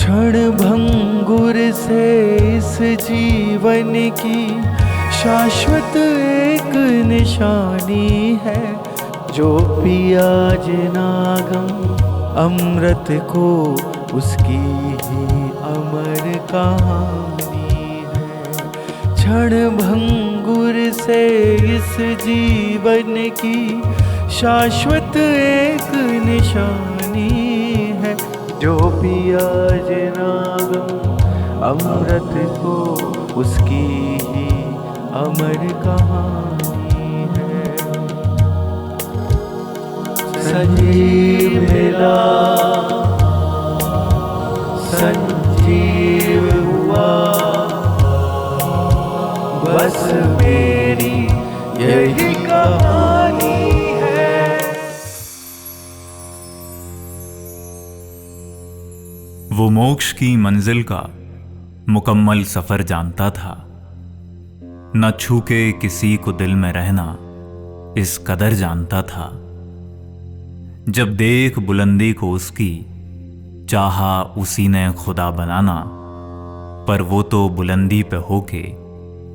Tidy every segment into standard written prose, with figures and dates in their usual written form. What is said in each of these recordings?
क्षण भंगुर से इस जीवन की शाश्वत एक निशानी है। जो पिया जिनागम अमृत को उसकी ही अमर कहानी है। क्षण भंगुर से इस जीवन की शाश्वत एक निशानी है। जो पिया जिनागम अमृत को उसकी ही अमर कहानी है। संजीव मिला संजीव हुआ, बस मेरी यही कहानी है। वो मोक्ष की मंजिल का मुकम्मल सफर जानता था। न छू के किसी को दिल में रहना इस कदर जानता था। जब देख बुलंदी को उसकी, चाहा उसी ने खुदा बनाना। पर वो तो बुलंदी पे होके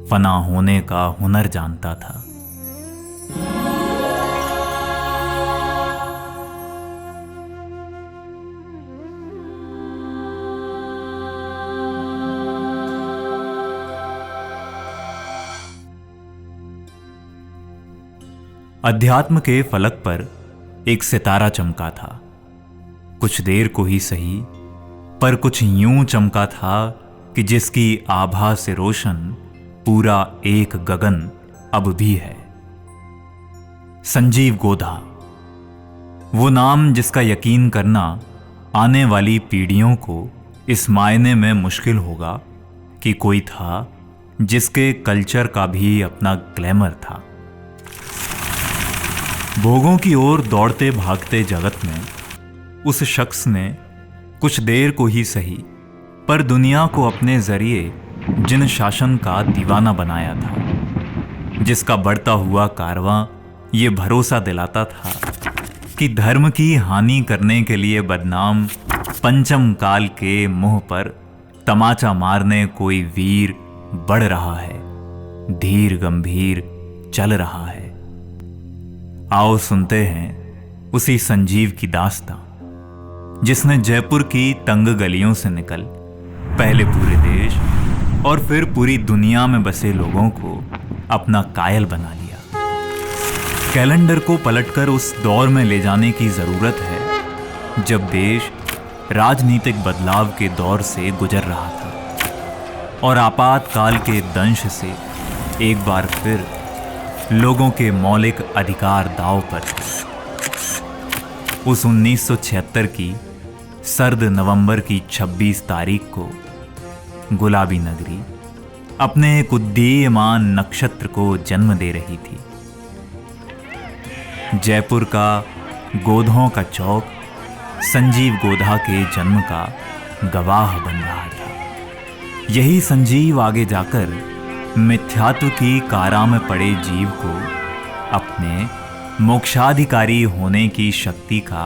फना होने का हुनर जानता था। अध्यात्म के फलक पर एक सितारा चमका था। कुछ देर को ही सही, पर कुछ यूं चमका था कि जिसकी आभा से रोशन पूरा एक गगन अब भी है। संजीव गोधा, वो नाम जिसका यकीन करना आने वाली पीढ़ियों को इस मायने में मुश्किल होगा कि कोई था जिसके कल्चर का भी अपना ग्लैमर था। भोगों की ओर दौड़ते भागते जगत में उस शख्स ने कुछ देर को ही सही, पर दुनिया को अपने जरिए जिन शासन का दीवाना बनाया था, जिसका बढ़ता हुआ कारवां ये भरोसा दिलाता था कि धर्म की हानि करने के लिए बदनाम पंचम काल के मुंह पर तमाचा मारने कोई वीर बढ़ रहा है, धीर गंभीर चल रहा है। आओ सुनते हैं उसी संजीव की दास्तां, जिसने जयपुर की तंग गलियों से निकल पहले पूरे देश और फिर पूरी दुनिया में बसे लोगों को अपना कायल बना लिया। कैलेंडर को पलटकर उस दौर में ले जाने की जरूरत है जब देश राजनीतिक बदलाव के दौर से गुजर रहा था और आपातकाल के दंश से एक बार फिर लोगों के मौलिक अधिकार दांव पर थे। उस 1976 की सर्द नवंबर की 26 तारीख को गुलाबी नगरी अपने एक उदीयमान नक्षत्र को जन्म दे रही थी। जयपुर का गोधों का चौक संजीव गोधा के जन्म का गवाह बन रहा था। यही संजीव आगे जाकर मिथ्यात्व की कारा में पड़े जीव को अपने मोक्षाधिकारी होने की शक्ति का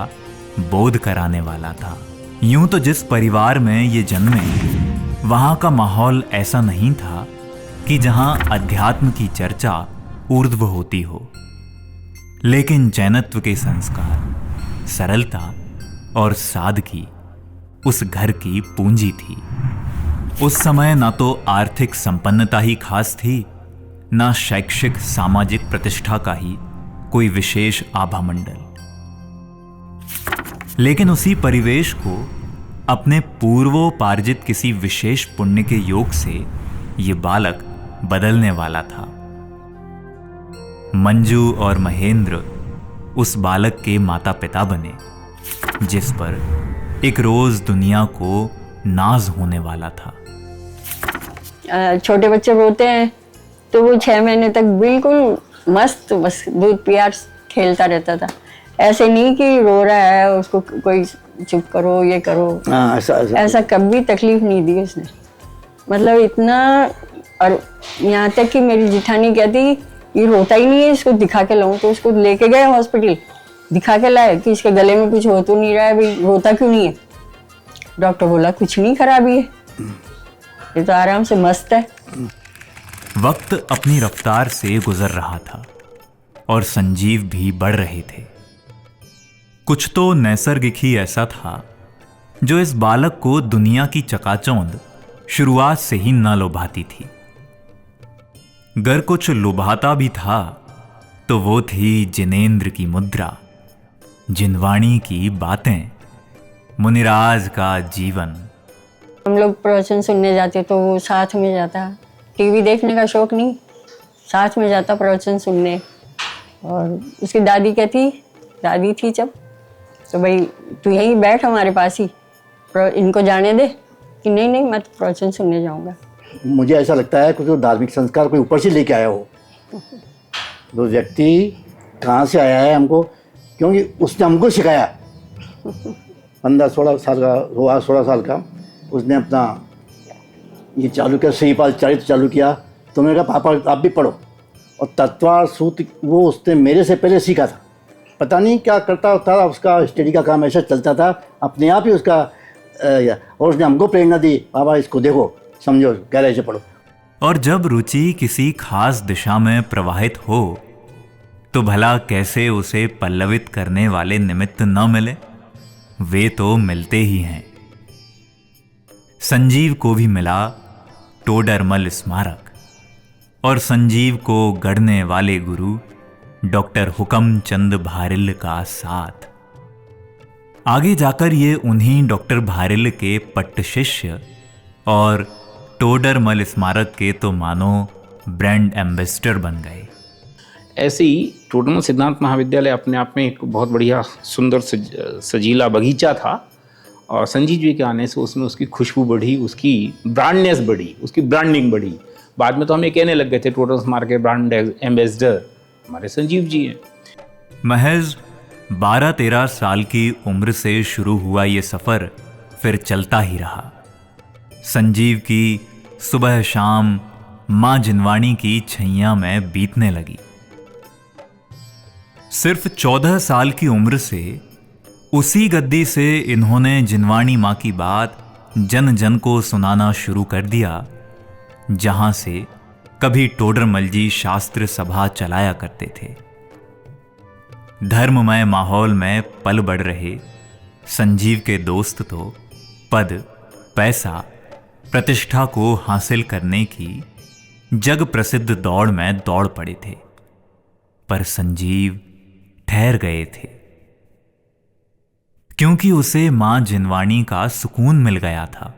बोध कराने वाला था। यूं तो जिस परिवार में ये जन्मे, वहां का माहौल ऐसा नहीं था कि जहां अध्यात्म की चर्चा ऊर्ध्व होती हो, लेकिन जैनत्व के संस्कार, सरलता और सादगी उस घर की पूंजी थी। उस समय ना तो आर्थिक संपन्नता ही खास थी, ना शैक्षिक सामाजिक प्रतिष्ठा का ही कोई विशेष आभा मंडल। लेकिन उसी परिवेश को अपने पूर्वोपार्जित किसी विशेष पुण्य के योग से ये बालक बदलने वाला था। मंजू और महेंद्र उस बालक के माता पिता बने, जिस पर एक रोज दुनिया को नाज होने वाला था। छोटे बच्चे रोते हैं तो वो 6 महीने तक बिल्कुल मस्त बस दूध पिया खेलता रहता था। ऐसे नहीं कि रो रहा है उसको कोई चुप करो ये करो, ऐसा कभी तकलीफ नहीं दी उसने। मतलब इतना, और यहाँ तक कि मेरी जिठानी कहती ये रोता ही नहीं है, इसको दिखा के लाऊं। तो उसको लेके गए हॉस्पिटल, दिखा के लाए कि इसके गले में कुछ हो तो नहीं रहा है भाई, रोता क्यों नहीं है। डॉक्टर बोला कुछ नहीं खराबी है, ये तो आराम से मस्त है। वक्त अपनी रफ्तार से गुजर रहा था और संजीव भी बढ़ रहे थे। कुछ तो नैसर्गिक ही ऐसा था जो इस बालक को दुनिया की चकाचौंध शुरुआत से ही न लुभाती थी। गर कुछ लुभाता भी था तो वो थी जिनेंद्र की मुद्रा, जिनवाणी की बातें, मुनिराज का जीवन। हम लोग प्रवचन सुनने जाते तो वो साथ में जाता, टीवी देखने का शौक नहीं, साथ में जाता प्रवचन सुनने। और उसकी दादी कहती, दादी थी जब, तो भाई तू यहीं बैठ हमारे पास ही, इनको जाने दे, कि नहीं नहीं मैं तो प्रवचन सुनने जाऊंगा। मुझे ऐसा लगता है कुछ धार्मिक संस्कार कोई ऊपर से लेके आया हो। वो व्यक्ति कहाँ से आया है हमको, क्योंकि उसने हमको सिखाया। 15-16 साल का हुआ, 16 साल का, उसने अपना ये चालू किया, श्रीपाल चरित्र चालू किया। तो मैंने कहा पापा आप भी पढ़ो। और तत्वार सूत्र वो उसने मेरे से पहले सीखा था। पता नहीं क्या करता था, उसका स्टडी का काम ऐसा चलता था अपने आप ही उसका। और उसने हमको प्रेरणा दी, पापा इसको देखो, समझो, गहराई से पढ़ो। और जब रुचि किसी खास दिशा में प्रवाहित हो तो भला कैसे उसे पल्लवित करने वाले निमित्त न मिले, वे तो मिलते ही हैं। संजीव को भी मिला टोडरमल स्मारक और संजीव को गढ़ने वाले गुरु डॉक्टर हुकमचंद भारिल का साथ। आगे जाकर ये उन्हीं डॉक्टर भारिल के पट्ट शिष्य और टोडरमल स्मारक के तो मानो ब्रांड एम्बेसडर बन गए। ऐसे ही टोडरमल सिद्धांत महाविद्यालय अपने आप में एक बहुत बढ़िया सुंदर सजीला बगीचा था। और संजीव जी के आने से उसमें उसकी खुशबू बढ़ी, उसकी ब्रांडनेस बढ़ी, उसकी ब्रांडिंग बढ़ी। बाद में तो हम ये कहने लग गए थे टोडरमल स्मारक के ब्रांड एम्बेसडर हमारे संजीव जी हैं। महज 12-13 साल की उम्र से शुरू हुआ ये सफ़र फिर चलता ही रहा। संजीव की सुबह शाम माँ जिनवाणी की छैया में बीतने लगी। सिर्फ 14 साल की उम्र से उसी गद्दी से इन्होंने जिनवाणी माँ की बात जन जन को सुनाना शुरू कर दिया, जहां से कभी टोडरमल जी शास्त्र सभा चलाया करते थे। धर्ममय माहौल में पल बढ़ रहे संजीव के दोस्त तो पद, पैसा, प्रतिष्ठा को हासिल करने की जग प्रसिद्ध दौड़ में दौड़ पड़े थे, पर संजीव ठहर गए थे क्योंकि उसे मां जिनवाणी का सुकून मिल गया था।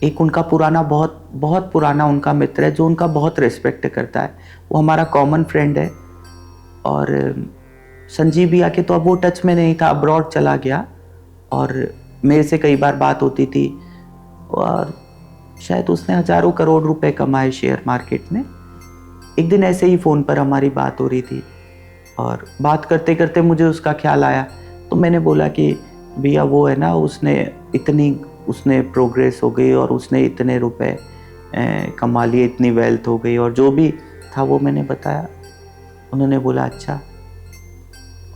एक उनका पुराना बहुत बहुत पुराना उनका मित्र है जो उनका बहुत रिस्पेक्ट करता है, वो हमारा कॉमन फ्रेंड है। और संजीव भैया के तो अब वो टच में नहीं था, अब्रॉड चला गया और मेरे से कई बार बात होती थी। और शायद उसने हजारों करोड़ रुपए कमाए शेयर मार्केट में। एक दिन ऐसे ही फ़ोन पर हमारी बात हो रही थी और बात करते करते मुझे उसका ख्याल आया, तो मैंने बोला कि भैया वो है ना, उसने प्रोग्रेस हो गई और उसने इतने रुपए कमा लिए, इतनी वेल्थ हो गई, और जो भी था वो मैंने बताया। उन्होंने बोला अच्छा,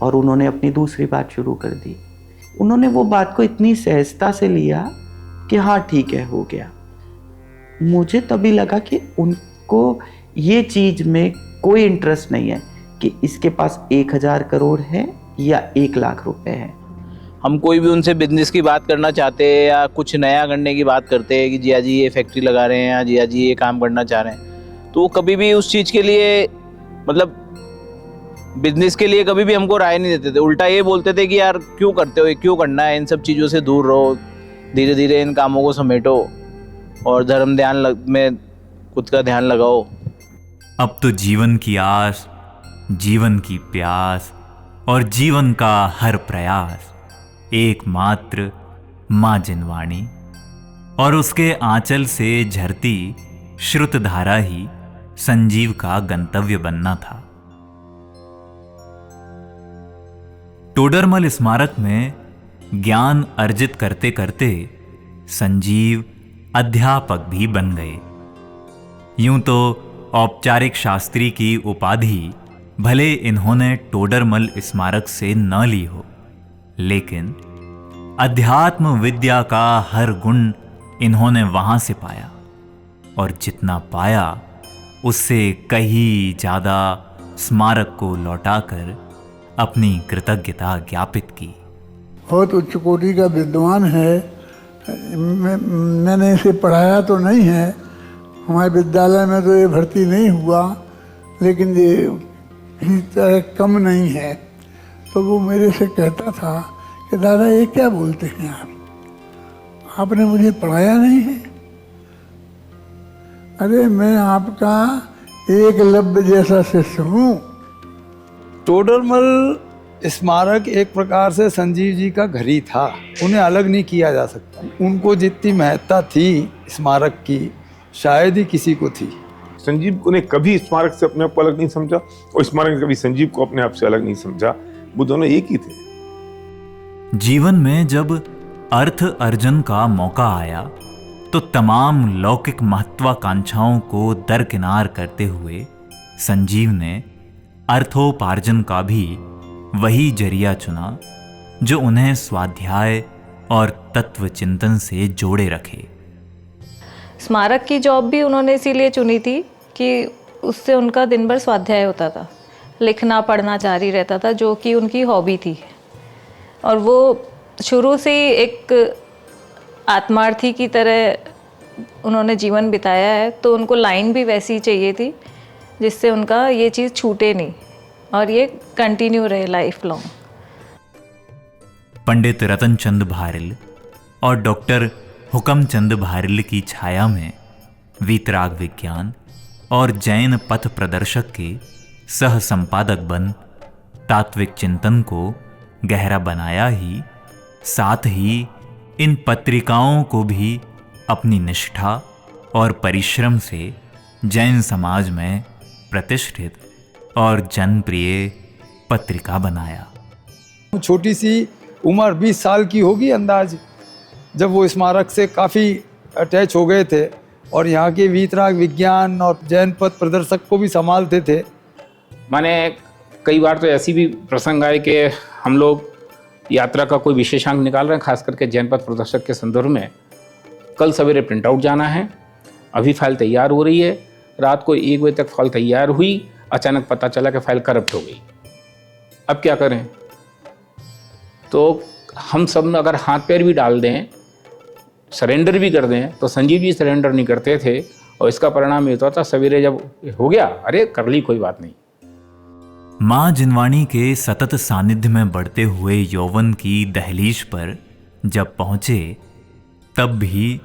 और उन्होंने अपनी दूसरी बात शुरू कर दी। उन्होंने वो बात को इतनी सहजता से लिया कि हाँ ठीक है, हो गया। मुझे तभी लगा कि उनको ये चीज़ में कोई इंटरेस्ट नहीं है कि इसके पास 1000 करोड़ है या 1 लाख रुपए है। हम कोई भी उनसे बिजनेस की बात करना चाहते हैं या कुछ नया करने की बात करते हैं कि जिया जी ये फैक्ट्री लगा रहे हैं या जिया जी ये काम करना चाह रहे हैं, तो वो कभी भी उस चीज़ के लिए, मतलब बिजनेस के लिए कभी भी हमको राय नहीं देते थे। उल्टा ये बोलते थे कि यार क्यों करते हो, ये क्यों करना है, इन सब चीज़ों से दूर रहो, धीरे धीरे इन कामों को समेटो और धर्म ध्यान में खुद का ध्यान लगाओ। अब तो जीवन की आस, जीवन की प्यास और जीवन का हर प्रयास एकमात्र माँ जिनवाणी और उसके आंचल से झरती श्रुतधारा ही संजीव का गंतव्य बनना था। टोडरमल स्मारक में ज्ञान अर्जित करते करते संजीव अध्यापक भी बन गए। यूं तो औपचारिक शास्त्री की उपाधि भले इन्होंने टोडरमल स्मारक से न ली हो, लेकिन अध्यात्म विद्या का हर गुण इन्होंने वहां से पाया, और जितना पाया उससे कहीं ज्यादा स्मारक को लौटाकर अपनी कृतज्ञता ज्ञापित की। बहुत उच्च कोटि का विद्वान है। मैंने इसे पढ़ाया तो नहीं है, हमारे विद्यालय में तो ये भर्ती नहीं हुआ, लेकिन ये किसी तरह कम नहीं है। तो वो मेरे से कहता था कि दादा ये क्या बोलते हैं आपने मुझे पढ़ाया नहीं है। अरे मैं आपका एकलव्य जैसा शिष्य हूँ। टोडरमल स्मारक एक प्रकार से संजीव जी का घर ही था, उन्हें अलग नहीं किया जा सकता। उनको जितनी महत्ता थी स्मारक की, शायद ही किसी को थी। संजीव ने कभी स्मारक से अपने आप को अलग नहीं समझा और स्मारक ने कभी संजीव को अपने आप से अलग नहीं समझा। वो दोनों एक ही थे। जीवन में जब अर्थ अर्जन का मौका आया तो तमाम लौकिक महत्वाकांक्षाओं को दरकिनार करते हुए संजीव ने अर्थोपार्जन का भी वही जरिया चुना जो उन्हें स्वाध्याय और तत्व चिंतन से जोड़े रखे। स्मारक की जॉब भी उन्होंने इसीलिए चुनी थी कि उससे उनका दिन भर स्वाध्याय होता था, लिखना पढ़ना जारी रहता था, जो कि उनकी हॉबी थी। और वो शुरू से ही एक आत्मार्थी की तरह उन्होंने जीवन बिताया है, तो उनको लाइन भी वैसी चाहिए थी जिससे उनका ये चीज़ छूटे नहीं और ये कंटिन्यू रहे लाइफ लॉन्ग। पंडित रतन चंद भारिल और डॉक्टर हुकमचंद भारिल की छाया में वीतराग विज्ञान और जैन पथ प्रदर्शक के सह संपादक बन तात्विक चिंतन को गहरा बनाया ही साथ ही इन पत्रिकाओं को भी अपनी निष्ठा और परिश्रम से जैन समाज में प्रतिष्ठित और जनप्रिय पत्रिका बनाया। छोटी सी उम्र 20 साल की होगी अंदाज, जब वो स्मारक से काफ़ी अटैच हो गए थे और यहाँ के वीतराग विज्ञान और जैन पथ प्रदर्शक को भी संभालते थे। माने कई बार तो ऐसी भी प्रसंग आए कि हम लोग यात्रा का कोई विशेषांक निकाल रहे हैं, खास करके जैन पथ प्रदर्शक के संदर्भ में। कल सवेरे प्रिंट आउट जाना है, अभी फाइल तैयार हो रही है, रात को 1 बजे तक फाइल तैयार हुई, अचानक पता चला कि फाइल करप्ट हो गई। अब क्या करें? तो हम सब में अगर हाथ पैर भी डाल दें, सरेंडर भी कर दें, तो संजीव जी सरेंडर नहीं करते थे और इसका परिणाम ये होता था सवेरे जब हो गया, अरे कर ली कोई बात नहीं। मां जिनवाणी के सतत सानिध्य में बढ़ते हुए यौवन की दहलीज पर जब पहुंचे तब भी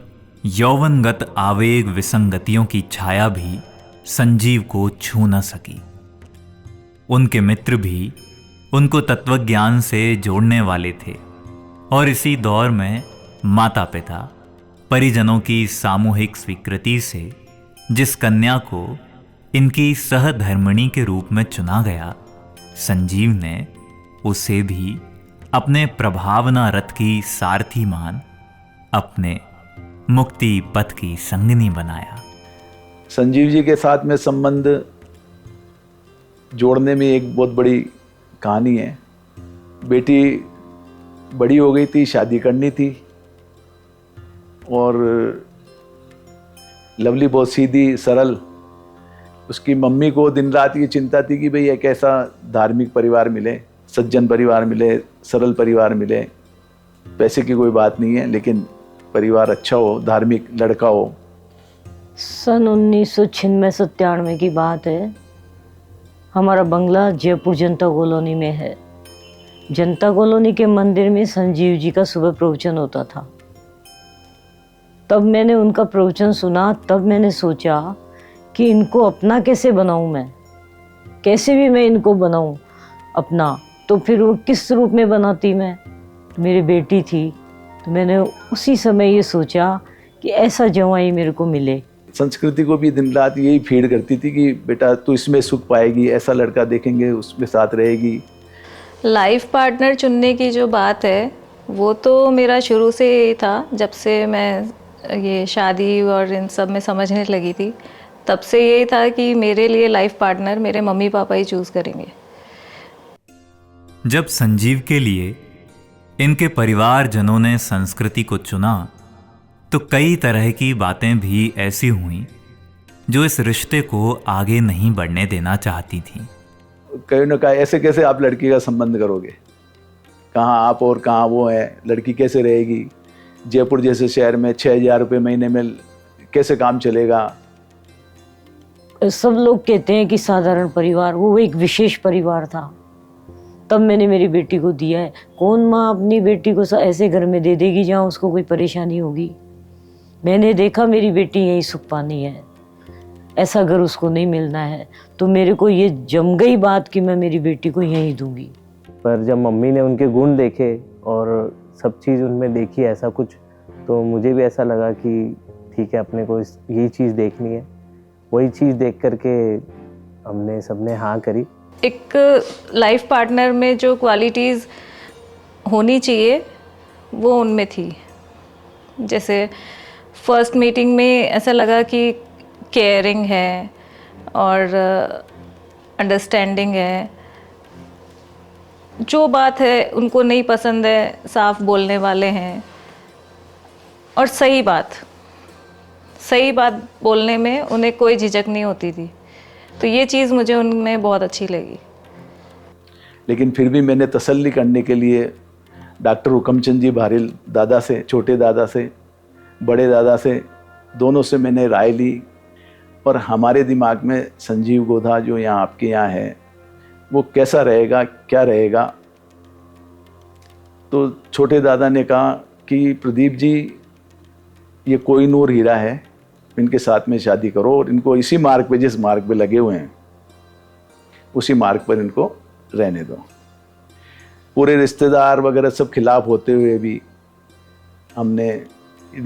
यौवनगत आवेग विसंगतियों की छाया भी संजीव को छू न सकी। उनके मित्र भी उनको तत्वज्ञान से जोड़ने वाले थे और इसी दौर में माता पिता परिजनों की सामूहिक स्वीकृति से जिस कन्या को इनकी सहधर्मिणी के रूप में चुना गया, संजीव ने उसे भी अपने प्रभावना रथ की सारथी मान अपने मुक्ति पथ की संगिनी बनाया। संजीव जी के साथ में संबंध जोड़ने में एक बहुत बड़ी कहानी है। बेटी बड़ी हो गई थी, शादी करनी थी और लवली बहुत सीधी सरल, उसकी मम्मी को दिन रात ये चिंता थी कि भाई एक ऐसा धार्मिक परिवार मिले, सज्जन परिवार मिले, सरल परिवार मिले। पैसे की कोई बात नहीं है, लेकिन परिवार अच्छा हो, धार्मिक लड़का हो। सन 1996-97 की बात है। हमारा बंगला जयपुर जनता कॉलोनी में है। जनता कॉलोनी के मंदिर में संजीव जी का सुबह प्रवचन होता था। तब मैंने उनका प्रवचन सुना, तब मैंने सोचा कि इनको अपना कैसे बनाऊं, मैं कैसे भी मैं इनको बनाऊं अपना। तो फिर वो किस रूप में बनाती मैं? मेरी बेटी थी, तो मैंने उसी समय ये सोचा कि ऐसा जवाई मेरे को मिले। संस्कृति को भी दिन रात यही फीड करती थी कि बेटा तू इसमें सुख पाएगी, ऐसा लड़का देखेंगे उसमें साथ रहेगी। लाइफ पार्टनर चुनने की जो बात है वो तो मेरा शुरू से ही था। जब से मैं ये शादी और इन सब में समझने लगी थी, तब से यही था कि मेरे लिए लाइफ पार्टनर मेरे मम्मी पापा ही चूज़ करेंगे। जब संजीव के लिए इनके परिवारजनों ने संस्कृति को चुना तो कई तरह की बातें भी ऐसी हुई जो इस रिश्ते को आगे नहीं बढ़ने देना चाहती थीं। कहीं ना कहीं ऐसे कैसे आप लड़की का संबंध करोगे, कहाँ आप और कहाँ वो है, लड़की कैसे रहेगी जयपुर जैसे शहर में 6,000 रुपये महीने में कैसे काम चलेगा। सब लोग कहते हैं कि साधारण परिवार, वो एक विशेष परिवार था। तब मैंने मेरी बेटी को दिया है। कौन माँ अपनी बेटी को ऐसे घर में दे देगी जहाँ उसको कोई परेशानी होगी। मैंने देखा मेरी बेटी यहीं सुख पानी है, ऐसा घर उसको नहीं मिलना है, तो मेरे को ये जम गई बात कि मैं मेरी बेटी को यहीं दूंगी। पर जब मम्मी ने उनके गुण देखे और सब चीज़ उनमें देखी ऐसा कुछ, तो मुझे भी ऐसा लगा कि ठीक है, अपने को यही चीज़ देखनी है। वही चीज़ देख करके हमने सबने हाँ करी। एक लाइफ पार्टनर में जो क्वालिटीज़ होनी चाहिए वो उनमें थी। जैसे फर्स्ट मीटिंग में ऐसा लगा कि केयरिंग है और अंडरस्टैंडिंग है। जो बात है उनको नहीं पसंद है, साफ बोलने वाले हैं और सही बात बोलने में उन्हें कोई झिझक नहीं होती थी। तो ये चीज़ मुझे उनमें बहुत अच्छी लगी। लेकिन फिर भी मैंने तसल्ली करने के लिए डॉक्टर हुकमचंद जी भारिल दादा से, छोटे दादा से, बड़े दादा से, दोनों से मैंने राय ली। और हमारे दिमाग में संजीव गोधा जो यहाँ आपके यहाँ है वो कैसा रहेगा, क्या रहेगा। तो छोटे दादा ने कहा कि प्रदीप जी ये कोई नूर हीरा है, इनके साथ में शादी करो और इनको इसी मार्ग पे, जिस मार्ग पे लगे हुए हैं उसी मार्ग पर इनको रहने दो। पूरे रिश्तेदार वगैरह सब खिलाफ होते हुए भी हमने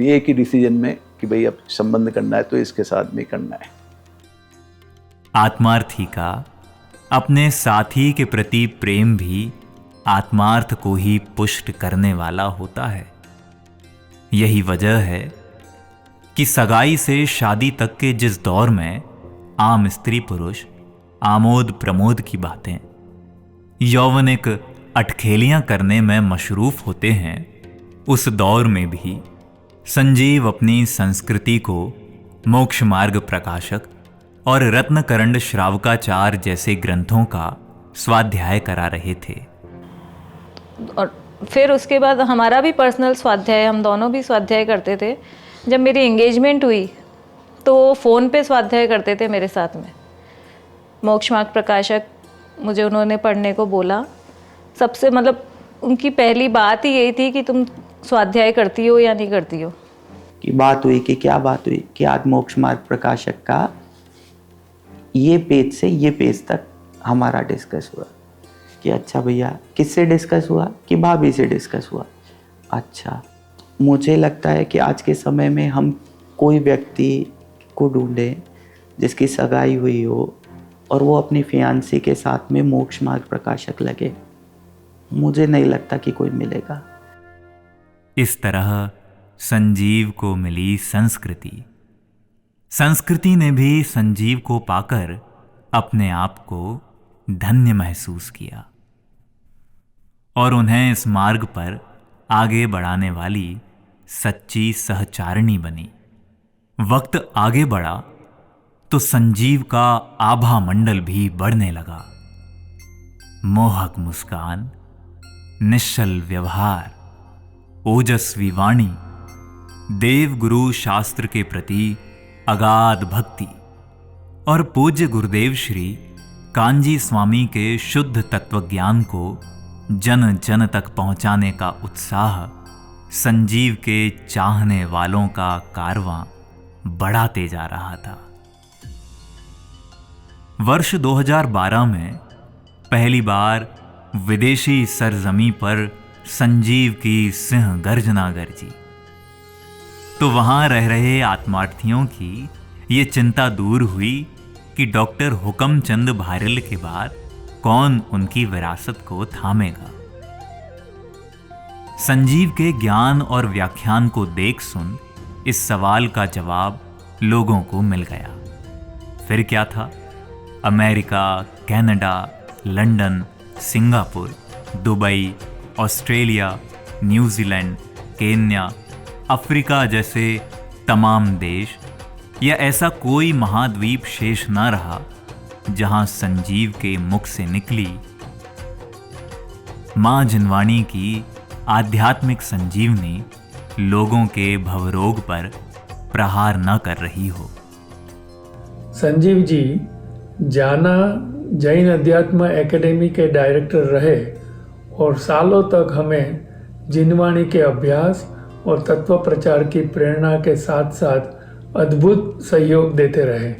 एक ही डिसीजन में कि भाई अब संबंध करना है तो इसके साथ में करना है। आत्मार्थी का अपने साथी के प्रति प्रेम भी आत्मार्थ को ही पुष्ट करने वाला होता है। यही वजह है कि सगाई से शादी तक के जिस दौर में आम स्त्री पुरुष आमोद प्रमोद की बातें, यौवनिक अटखेलियां करने में मशरूफ होते हैं, उस दौर में भी संजीव अपनी संस्कृति को मोक्ष मार्ग प्रकाशक और रत्नकरंड श्रावकाचार जैसे ग्रंथों का स्वाध्याय करा रहे थे। और फिर उसके बाद हमारा भी पर्सनल स्वाध्याय, हम दोनों भी स्वाध्याय करते थे। जब मेरी एंगेजमेंट हुई तो वो फ़ोन पे स्वाध्याय करते थे मेरे साथ में। मोक्ष मार्ग प्रकाशक मुझे उन्होंने पढ़ने को बोला। सबसे मतलब उनकी पहली बात ही यही थी कि तुम स्वाध्याय करती हो या नहीं करती हो। कि बात हुई कि क्या बात हुई कि आज मोक्ष मार्ग प्रकाशक का ये पेज से ये पेज तक हमारा डिस्कस हुआ। कि अच्छा भैया, किससे डिस्कस हुआ? कि भाभी से डिस्कस हुआ। अच्छा, मुझे लगता है कि आज के समय में हम कोई व्यक्ति को ढूंढें जिसकी सगाई हुई हो और वो अपनी फियांसी के साथ में मोक्ष मार्ग प्रकाशक लगे, मुझे नहीं लगता कि कोई मिलेगा। इस तरह संजीव को मिली संस्कृति। संस्कृति ने भी संजीव को पाकर अपने आप को धन्य महसूस किया और उन्हें इस मार्ग पर आगे बढ़ाने वाली सच्ची सहचारिणी बनी। वक्त आगे बढ़ा तो संजीव का आभा मंडल भी बढ़ने लगा। मोहक मुस्कान, निश्चल व्यवहार, ओजस्वी वाणी, देव गुरु शास्त्र के प्रति अगाध भक्ति और पूज्य गुरुदेव श्री कांजी स्वामी के शुद्ध तत्वज्ञान को जन जन तक पहुंचाने का उत्साह संजीव के चाहने वालों का कारवां बढ़ाते जा रहा था। वर्ष 2012 में पहली बार विदेशी सरजमी पर संजीव की सिंह गर्जना गरजी तो वहां रह रहे आत्मार्थियों की ये चिंता दूर हुई कि डॉक्टर हुकमचंद भारिल के बाद कौन उनकी विरासत को थामेगा। संजीव के ज्ञान और व्याख्यान को देख सुन इस सवाल का जवाब लोगों को मिल गया। फिर क्या था? America, Canada, London, Singapore, Dubai, Australia, New Zealand, Kenya, Africa जैसे तमाम देश या ऐसा कोई महाद्वीप शेष न रहा जहां संजीव के मुख से निकली मां जिनवाणी की आध्यात्मिक संजीवनी लोगों के भवरोग पर प्रहार न कर रही हो। संजीव जी जाना जैन अध्यात्म एकेडमी के डायरेक्टर रहे और सालों तक हमें जिनवाणी के अभ्यास और तत्व प्रचार की प्रेरणा के साथ साथ अद्भुत सहयोग देते रहे।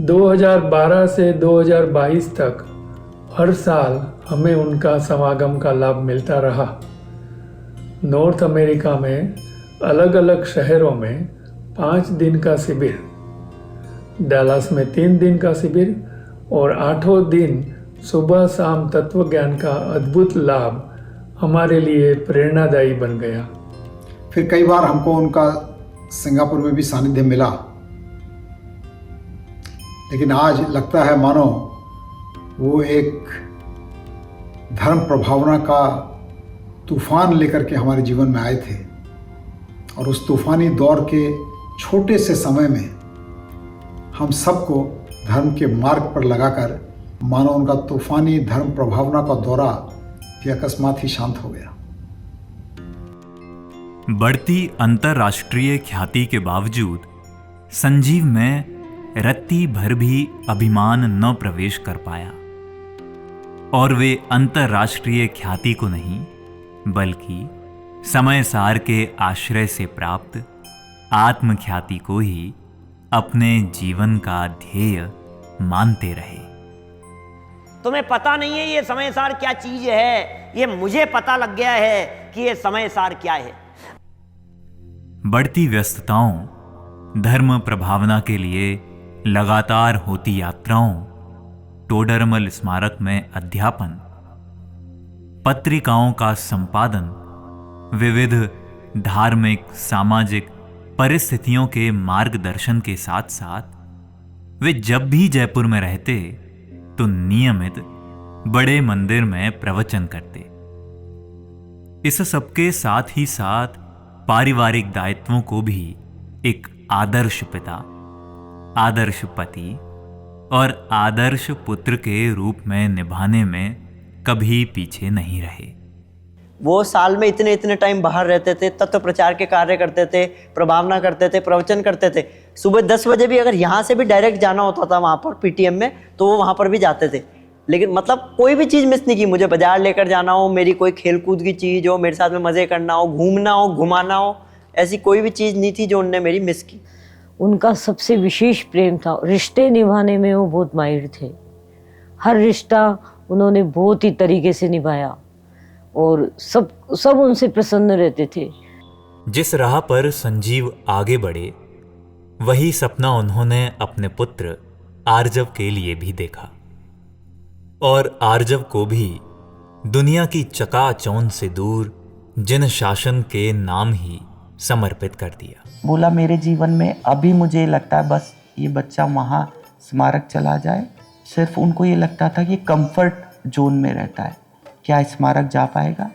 2012 से 2022 तक हर साल हमें उनका समागम का लाभ मिलता रहा। नॉर्थ अमेरिका में अलग अलग शहरों में 5 दिन का शिविर, डैलास में 3 दिन का शिविर और 8 दिन सुबह शाम तत्व ज्ञान का अद्भुत लाभ हमारे लिए प्रेरणादायी बन गया। फिर कई बार हमको उनका सिंगापुर में भी सानिध्य मिला, लेकिन आज लगता है मानो वो एक धर्म प्रभावना का तूफान लेकर के हमारे जीवन में आए थे और उस तूफानी दौर के छोटे से समय में हम सबको धर्म के मार्ग पर लगाकर मानो उनका तूफानी धर्म प्रभावना का दौरा भी अकस्मात ही शांत हो गया। बढ़ती अंतर्राष्ट्रीय ख्याति के बावजूद संजीव में रत्ती भर भी अभिमान न प्रवेश कर पाया और वे अंतर्राष्ट्रीय ख्याति को नहीं बल्कि समय सार के आश्रय से प्राप्त आत्मख्याति को ही अपने जीवन का ध्येय मानते रहे। तुम्हें पता नहीं है ये समय सार क्या चीज है, ये मुझे पता लग गया है कि ये समय सार क्या है। बढ़ती व्यस्तताओं, धर्म प्रभावना के लिए लगातार होती यात्राओं, टोडरमल स्मारक में अध्यापन, पत्रिकाओं का संपादन, विविध धार्मिक सामाजिक परिस्थितियों के मार्गदर्शन के साथ साथ वे जब भी जयपुर में रहते तो नियमित बड़े मंदिर में प्रवचन करते। इस सबके साथ ही साथ पारिवारिक दायित्वों को भी एक आदर्श पिता, आदर्श पति और आदर्श पुत्र के रूप में निभाने में कभी पीछे नहीं रहे। वो साल में इतने इतने टाइम बाहर रहते थे, तत्व प्रचार के कार्य करते थे, प्रभावना करते थे, प्रवचन करते थे। सुबह 10 बजे भी अगर यहाँ से भी डायरेक्ट जाना होता था वहाँ पर पीटीएम में तो वो वहाँ पर भी जाते थे। लेकिन मतलब कोई भी चीज़ मिस नहीं की। मुझे बाजार लेकर जाना हो, मेरी कोई खेल कूद की चीज़ हो, मेरे साथ में मज़े करना हो, घूमना हो, घुमाना हो, ऐसी कोई भी चीज़ नहीं थी जो उनने मेरी मिस की। उनका सबसे विशेष प्रेम था, रिश्ते निभाने में वो बहुत माहिर थे। हर रिश्ता उन्होंने बहुत ही तरीके से निभाया और सब उनसे प्रसन्न रहते थे। जिस राह पर संजीव आगे बढ़े वही सपना उन्होंने अपने पुत्र आर्जव के लिए भी देखा और आर्जव को भी दुनिया की चकाचौंध से दूर जिन शासन के नाम ही समर्पित कर दिया। बोला मेरे जीवन में अभी मुझे लगता है बस ये बच्चा वहाँ स्मारक चला जाए। सिर्फ उनको ये लगता था कि कंफर्ट जोन में रहता है, क्या स्मारक जा पाएगा।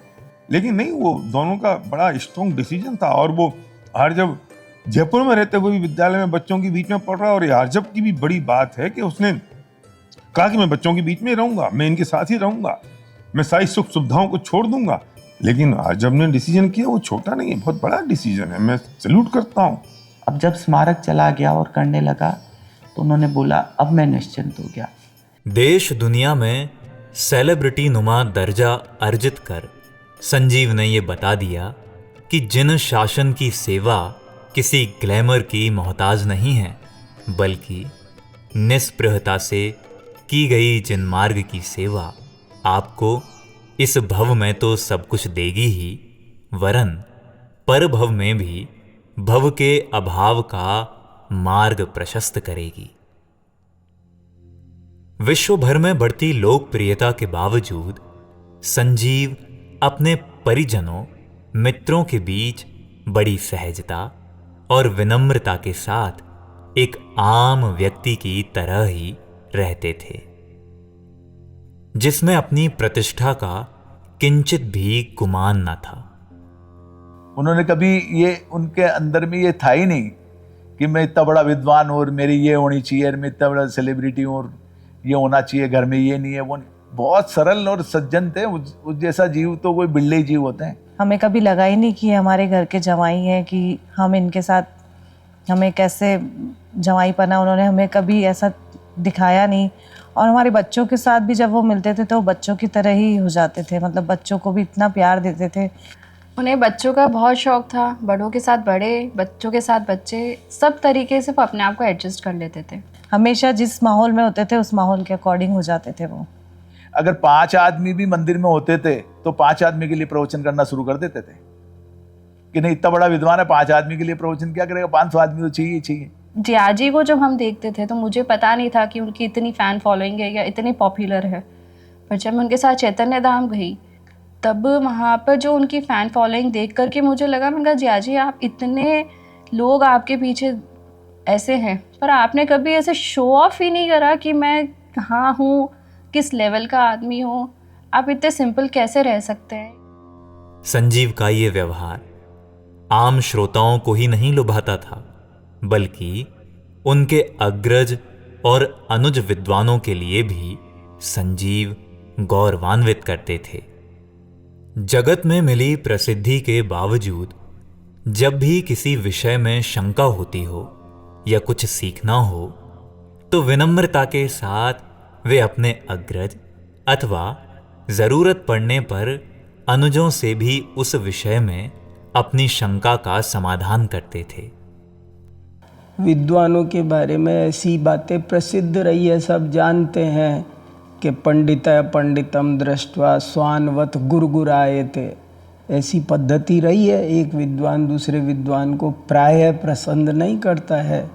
लेकिन नहीं, वो दोनों का बड़ा स्ट्रॉन्ग डिसीजन था। और वो आर्जव जयपुर में रहते हुए भी विद्यालय में बच्चों के बीच में पढ़ रहा है। और आर्जव की भी बड़ी बात है कि उसने कहा कि मैं बच्चों के बीच में रहूंगा, मैं इनके साथ ही रहूंगा, मैं सारी सुख सुविधाओं को छोड़ दूंगा। लेकिन आर्जव ने डिसीजन किया, वो छोटा नहीं है, बहुत बड़ा डिसीजन है, मैं सैल्यूट करता हूँ। अब जब स्मारक चला गया और करने लगा तो उन्होंने बोला अब मैं निश्चिंत हो गया। देश दुनिया में सेलिब्रिटी नुमा दर्जा अर्जित कर संजीव ने ये बता दिया कि जिन शासन की सेवा किसी ग्लैमर की मोहताज नहीं है, बल्कि निस्पृहता से की गई जिन मार्ग की सेवा आपको इस भव में तो सब कुछ देगी ही, वरन पर भव में भी भव के अभाव का मार्ग प्रशस्त करेगी। विश्व भर में बढ़ती लोकप्रियता के बावजूद संजीव अपने परिजनों मित्रों के बीच बड़ी सहजता और विनम्रता के साथ एक आम व्यक्ति की तरह ही रहते थे, जिसमें अपनी प्रतिष्ठा का किंचित भी गुमान न था। उन्होंने कभी ये, उनके अंदर में ये था ही नहीं कि मैं इतना बड़ा विद्वान हूँ और मेरी ये होनी चाहिए, मैं इतना बड़ा सेलिब्रिटी हूँ और ये होना चाहिए घर में, ये नहीं है वो नहीं। बहुत सरल और सज्जन थे। उस जैसा जीव तो कोई बिल्ले ही जीव होते हैं। हमें कभी लगा ही नहीं कि हमारे घर के जवाई हैं, कि हम इनके साथ हमें कैसे जवाईपना, उन्होंने हमें कभी ऐसा दिखाया नहीं। और हमारे बच्चों के साथ भी जब वो मिलते थे तो बच्चों की तरह ही हो जाते थे, मतलब बच्चों को भी इतना प्यार देते थे। उन्हें बच्चों का बहुत शौक था, बड़ों के साथ बड़े, बच्चों के साथ बच्चे, सब तरीके से वो अपने आप को एडजस्ट कर लेते थे। हमेशा जिस माहौल में होते थे उस माहौल के अकॉर्डिंग हो जाते थे वो। अगर 5 आदमी भी मंदिर में होते थे तो 5 आदमी के लिए प्रवचन करना शुरू कर देते थे कि नहीं इतना बड़ा विद्वान है, 5 आदमी के लिए प्रवचन क्या करेगा, 500 आदमी तो चाहिए चाहिए। जियाजी को जब हम देखते थे तो मुझे पता नहीं था कि उनकी इतनी फ़ैन फॉलोइंग है या इतनी पॉपुलर है, पर जब मैं उनके साथ चैतन्य धाम गई तब वहाँ पर जो उनकी फ़ैन फॉलोइंग देख करके मुझे लगा, मैंने कहा जियाजी आप इतने लोग आपके पीछे ऐसे हैं, पर आपने कभी ऐसे शो ऑफ ही नहीं करा कि मैं कहाँ हूँ, किस लेवल का आदमी हूँ, आप इतने सिंपल कैसे रह सकते हैं। संजीव का ये व्यवहार आम श्रोताओं को ही नहीं लुभाता था, बल्कि उनके अग्रज और अनुज विद्वानों के लिए भी संजीव गौरवान्वित करते थे। जगत में मिली प्रसिद्धि के बावजूद जब भी किसी विषय में शंका होती हो या कुछ सीखना हो तो विनम्रता के साथ वे अपने अग्रज अथवा जरूरत पड़ने पर अनुजों से भी उस विषय में अपनी शंका का समाधान करते थे। विद्वानों के बारे में ऐसी बातें प्रसिद्ध रही है, सब जानते हैं कि पंडितः पंडितम दृष्ट्वा स्वानवत गुरगुरायते, ऐसी पद्धति रही है। एक विद्वान दूसरे विद्वान को प्रायः पसंद नहीं करता है,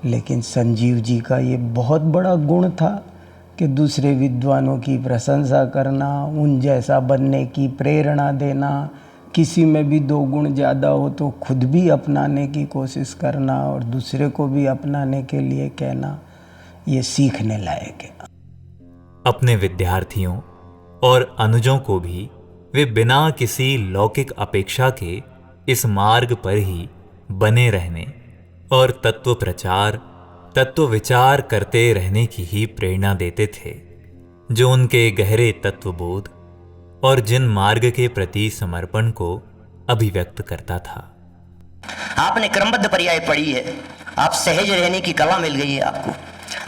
लेकिन संजीव जी का ये बहुत बड़ा गुण था कि दूसरे विद्वानों की प्रशंसा करना, उन जैसा बनने की प्रेरणा देना, किसी में भी 2 गुण ज़्यादा हो तो खुद भी अपनाने की कोशिश करना और दूसरे को भी अपनाने के लिए कहना, ये सीखने लायक है। अपने विद्यार्थियों और अनुजों को भी वे बिना किसी लौकिक अपेक्षा के इस मार्ग पर ही बने रहने और तत्व प्रचार, तत्व विचार करते रहने की ही प्रेरणा देते थे, जो उनके गहरे तत्वबोध और जिन मार्ग के प्रति समर्पण को अभिव्यक्त करता था। आपने क्रमबद्ध पर्याय पढ़ी है, आप सहज रहने की कला मिल गई है आपको,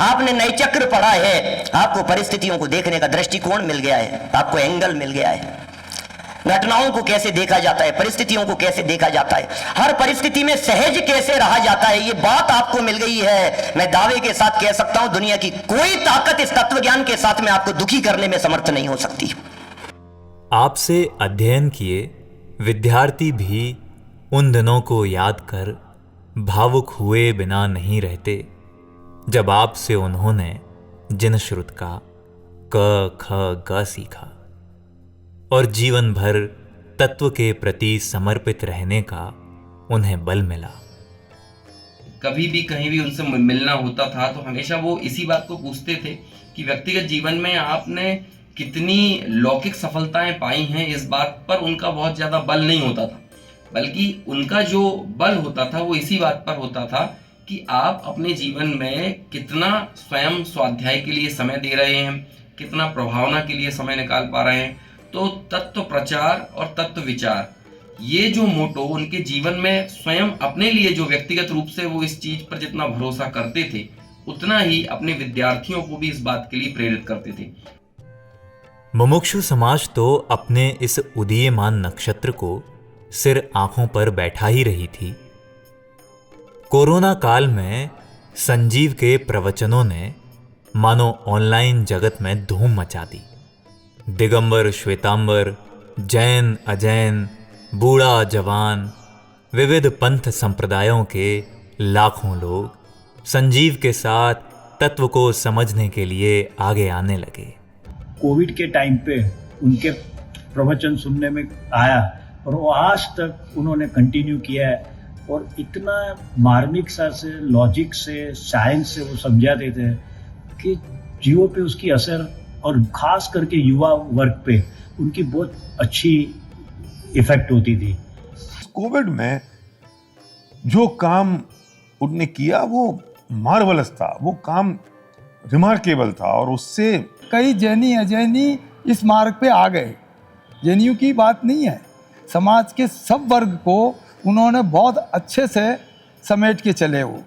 आपने नए चक्र पढ़ा है, आपको परिस्थितियों को देखने का दृष्टिकोण मिल गया है, आपको एंगल मिल गया है, घटनाओं को कैसे देखा जाता है, परिस्थितियों को कैसे देखा जाता है, हर परिस्थिति में सहज कैसे रहा जाता है, ये बात आपको मिल गई है। मैं दावे के साथ कह सकता हूं दुनिया की कोई ताकत इस तत्व ज्ञान के साथ में आपको दुखी करने में समर्थ नहीं हो सकती। आपसे अध्ययन किए विद्यार्थी भी उन दिनों को याद कर भावुक हुए बिना नहीं रहते, जब आपसे उन्होंने जिन श्रुत का क ख ग सीखा और जीवन भर तत्व के प्रति समर्पित रहने का उन्हें बल मिला। कभी भी कहीं भी उनसे मिलना होता था तो हमेशा वो इसी बात को पूछते थे कि व्यक्तिगत जीवन में आपने कितनी लौकिक सफलताएं पाई हैं, इस बात पर उनका बहुत ज़्यादा बल नहीं होता था, बल्कि उनका जो बल होता था वो इसी बात पर होता था कि आप अपने जीवन में कितना स्वयं स्वाध्याय के लिए समय दे रहे हैं, कितना प्रभावना के लिए समय निकाल पा रहे हैं। तो तत्व प्रचार और तत्व विचार, ये जो मोटो उनके जीवन में स्वयं अपने लिए जो व्यक्तिगत रूप से वो इस चीज पर जितना भरोसा करते थे, उतना ही अपने विद्यार्थियों को भी इस बात के लिए प्रेरित करते थे। मुमुक्षु समाज तो अपने इस उदीयमान नक्षत्र को सिर आंखों पर बैठा ही रही थी। कोरोना काल में संजीव के प्रवचनों ने मानो ऑनलाइन जगत में धूम मचा दी। दिगंबर श्वेतांबर, जैन अजैन, बूढ़ा जवान, विविध पंथ संप्रदायों के लाखों लोग संजीव के साथ तत्व को समझने के लिए आगे आने लगे। कोविड के टाइम पे उनके प्रवचन सुनने में आया और वो आज तक उन्होंने कंटिन्यू किया है और इतना मार्मिक सा से, लॉजिक से, साइंस से वो समझाते थे कि जीवों पे उसकी असर और खास करके युवा वर्ग पे उनकी बहुत अच्छी इफेक्ट होती थी। कोविड में जो काम उनने किया वो मार्वलस था, वो काम रिमार्केबल था, और उससे कई जैनी अजैनी इस मार्ग पे आ गए। जैनियों की बात नहीं है, समाज के सब वर्ग को उन्होंने बहुत अच्छे से समेट के चले। वो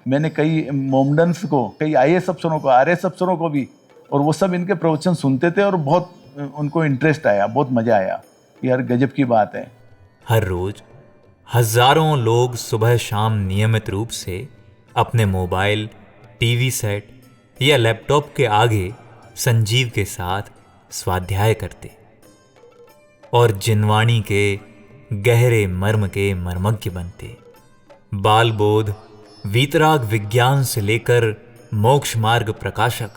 मैंने कई मोमडन्स को, कई IAS अफसरों को, RS अफसरों को भी, और वो सब इनके प्रवचन सुनते थे और बहुत उनको इंटरेस्ट आया, बहुत मजा आया। यार गजब की बात है। हर रोज हजारों लोग सुबह शाम नियमित रूप से अपने मोबाइल, टीवी सेट या लैपटॉप के आगे संजीव के साथ स्वाध्याय करते और जिनवाणी के गहरे मर्म के मर्मज्ञ बनते। बाल बोध, वीतराग विज्ञान से लेकर मोक्ष मार्ग प्रकाशक,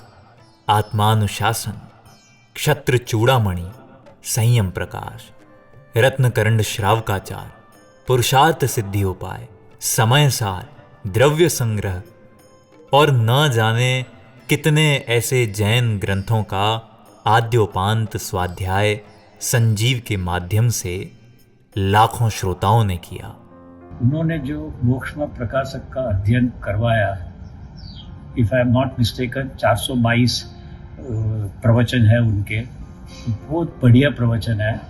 आत्मानुशासन, क्षत्र चूड़ामणि, संयम प्रकाश, रत्नकरंड श्रावकाचार, पुरुषार्थ सिद्धि उपाय, समय सार, द्रव्य संग्रह और न जाने कितने ऐसे जैन ग्रंथों का आद्योपांत स्वाध्याय संजीव के माध्यम से लाखों श्रोताओं ने किया। उन्होंने जो मोक्ष मार्ग प्रकाशक का अध्ययन करवाया, if I am not mistaken 422 प्रवचन है उनके, बहुत बढ़िया प्रवचन है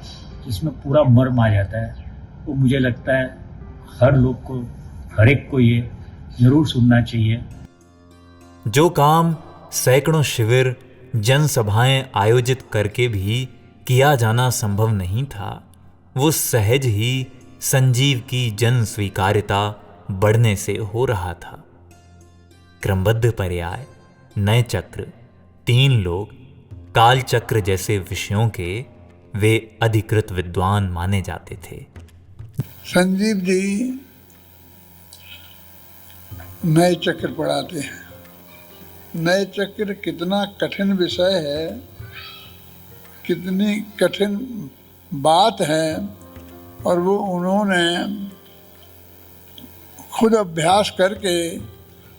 जिसमें पूरा मर्म आ जाता है। वो मुझे लगता है हर लोग को, हर एक को ये जरूर सुनना चाहिए। जो काम सैकड़ों शिविर, जनसभाएं आयोजित करके भी किया जाना संभव नहीं था, वो सहज ही संजीव की जन स्वीकार्यता बढ़ने से हो रहा था। क्रमबद्ध पर्याय, नए चक्र, 3 लोग, काल चक्र जैसे विषयों के वे अधिकृत विद्वान माने जाते थे। संजीव जी नए चक्र पढ़ाते हैं। नए चक्र कितना कठिन विषय है, कितनी कठिन बात है, और वो उन्होंने खुद अभ्यास करके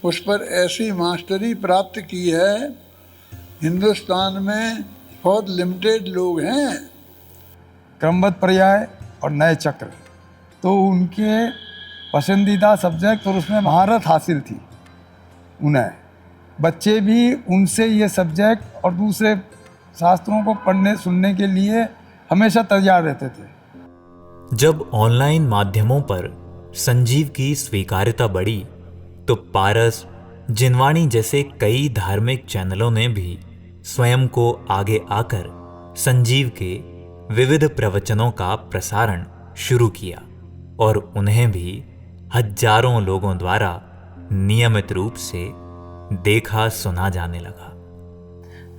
उस पर ऐसी मास्टरी प्राप्त की है। हिंदुस्तान में बहुत लिमिटेड लोग हैं। क्रमबद्ध पर्याय और नए चक्र तो उनके पसंदीदा सब्जेक्ट, और उसमें महारत हासिल थी उन्हें। बच्चे भी उनसे ये सब्जेक्ट और दूसरे शास्त्रों को पढ़ने सुनने के लिए हमेशा तैयार रहते थे। जब ऑनलाइन माध्यमों पर संजीव की स्वीकार्यता बढ़ी तो पारस, जिनवाणी जैसे कई धार्मिक चैनलों ने भी स्वयं को आगे आकर संजीव के विविध प्रवचनों का प्रसारण शुरू किया और उन्हें भी हजारों लोगों द्वारा नियमित रूप से देखा सुना जाने लगा।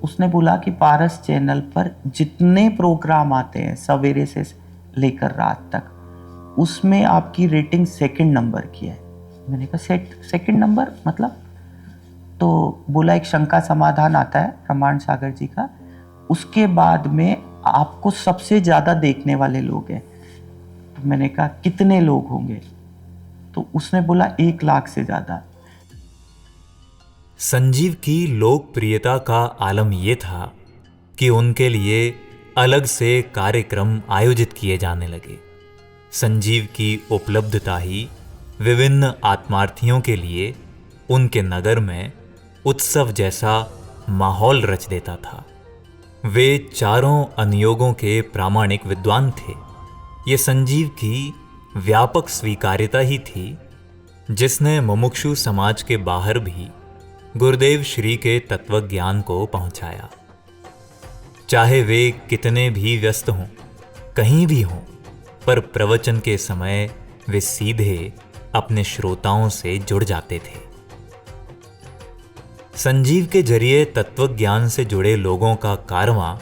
उसने बोला कि पारस चैनल पर जितने प्रोग्राम आते हैं सवेरे से लेकर रात तक, उसमें आपकी रेटिंग 2nd नंबर की है। मैंने कहा 2nd नंबर मतलब? तो बोला एक शंका समाधान आता है प्रमाण सागर जी का, उसके बाद में आपको सबसे ज़्यादा देखने वाले लोग हैं। तो मैंने कहा कितने लोग होंगे? तो उसने बोला 1 लाख से ज़्यादा। संजीव की लोकप्रियता का आलम यह था कि उनके लिए अलग से कार्यक्रम आयोजित किए जाने लगे। संजीव की उपलब्धता ही विभिन्न आत्मार्थियों के लिए उनके नगर में उत्सव जैसा माहौल रच देता था। वे चारों अनुयोगों के प्रामाणिक विद्वान थे। ये संजीव की व्यापक स्वीकार्यता ही थी जिसने मुमुक्षु समाज के बाहर भी गुरुदेव श्री के तत्वज्ञान को पहुंचाया। चाहे वे कितने भी व्यस्त हों, कहीं भी हों, पर प्रवचन के समय वे सीधे अपने श्रोताओं से जुड़ जाते थे। संजीव के जरिए तत्वज्ञान से जुड़े लोगों का कारवां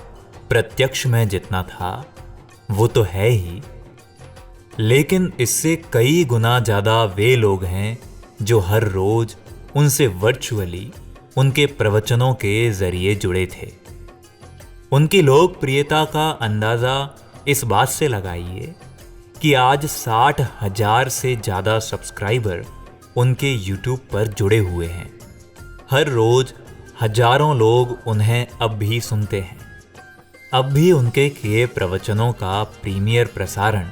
प्रत्यक्ष में जितना था वो तो है ही, लेकिन इससे कई गुना ज़्यादा वे लोग हैं जो हर रोज उनसे वर्चुअली उनके प्रवचनों के जरिए जुड़े थे। उनकी लोकप्रियता का अंदाज़ा इस बात से लगाइए कि आज 60,000 से ज़्यादा सब्सक्राइबर उनके यूट्यूब पर जुड़े हुए हैं। हर रोज हजारों लोग उन्हें अब भी सुनते हैं। अब भी उनके किए प्रवचनों का प्रीमियर प्रसारण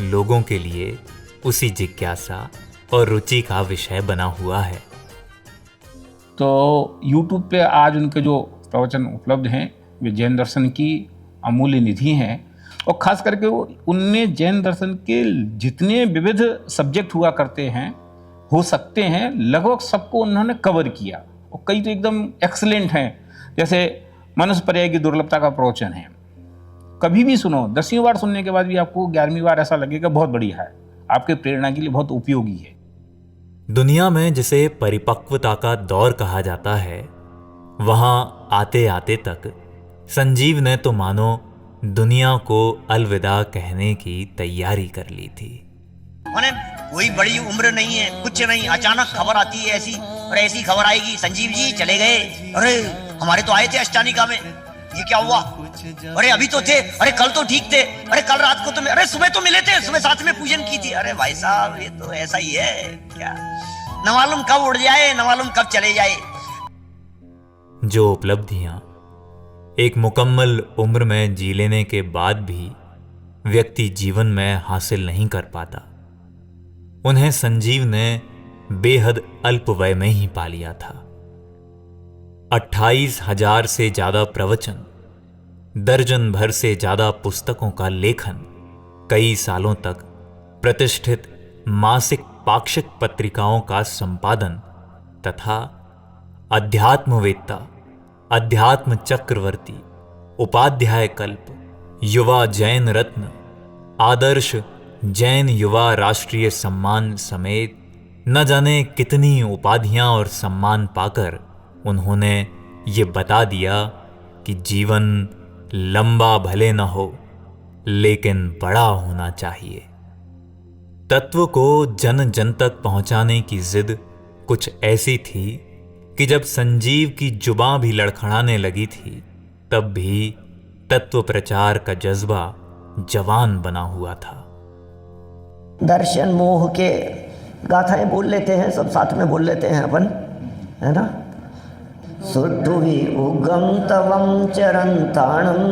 लोगों के लिए उसी जिज्ञासा और रुचि का विषय बना हुआ है। तो YouTube पे आज उनके जो प्रवचन उपलब्ध हैं वे जैन दर्शन की अमूल्य निधि हैं, और ख़ास करके उनने जैन दर्शन के जितने विविध सब्जेक्ट हुआ करते हैं, हो सकते हैं, लगभग सबको उन्होंने कवर किया, और कई तो एकदम एक्सलेंट हैं। जैसे मनुष्य पर्याय की दुर्लभता का प्रवचन है, कभी भी सुनो, 10वीं बार सुनने के बाद भी आपको 11वीं बार ऐसा लगेगा बहुत बढ़िया है, आपके प्रेरणा के लिए बहुत उपयोगी है। दुनिया में जिसे परिपक्वता का दौर कहा जाता है, वहां आते आते तक संजीव ने तो मानो दुनिया को अलविदा कहने की तैयारी कर ली थी। मैंने कोई बड़ी उम्र नहीं है, कुछ नहीं, अचानक खबर आती है ऐसी, और ऐसी खबर आएगी संजीव जी चले गए। अरे हमारे तो आए थे अष्टानिका में, ये क्या हुआ? अरे अभी तो थे, अरे कल तो ठीक थे, अरे कल रात को तो अरे सुबह तो मिले थे, सुबह साथ में पूजन की थी। अरे भाई साहब ये तो ऐसा ही है क्या, न मालूम कब उड़ जाए, न मालूम कब चले जाए। जो उपलब्धियां एक मुकम्मल उम्र में जी लेने के बाद भी व्यक्ति जीवन में हासिल नहीं कर पाता, उन्हें संजीव ने बेहद अल्प वय में ही पा लिया था। 28,000 से ज्यादा प्रवचन, दर्जन भर से ज्यादा पुस्तकों का लेखन, कई सालों तक प्रतिष्ठित मासिक पाक्षिक पत्रिकाओं का संपादन तथा अध्यात्मवेत्ता, अध्यात्म चक्रवर्ती, उपाध्याय कल्प, युवा जैन रत्न, आदर्श जैन युवा राष्ट्रीय सम्मान समेत न जाने कितनी उपाधियां और सम्मान पाकर उन्होंने ये बता दिया कि जीवन लंबा भले न हो लेकिन बड़ा होना चाहिए। तत्व को जन जन तक पहुंचाने की जिद कुछ ऐसी थी कि जब संजीव की जुबां भी लड़खड़ाने लगी थी, तब भी तत्व प्रचार का जज्बा जवान बना हुआ था। दर्शन मोह के गाथाएं बोल लेते हैं, सब साथ में बोल लेते हैं अपन, है ना। सुद्धुवि उगम तवम चरंताणम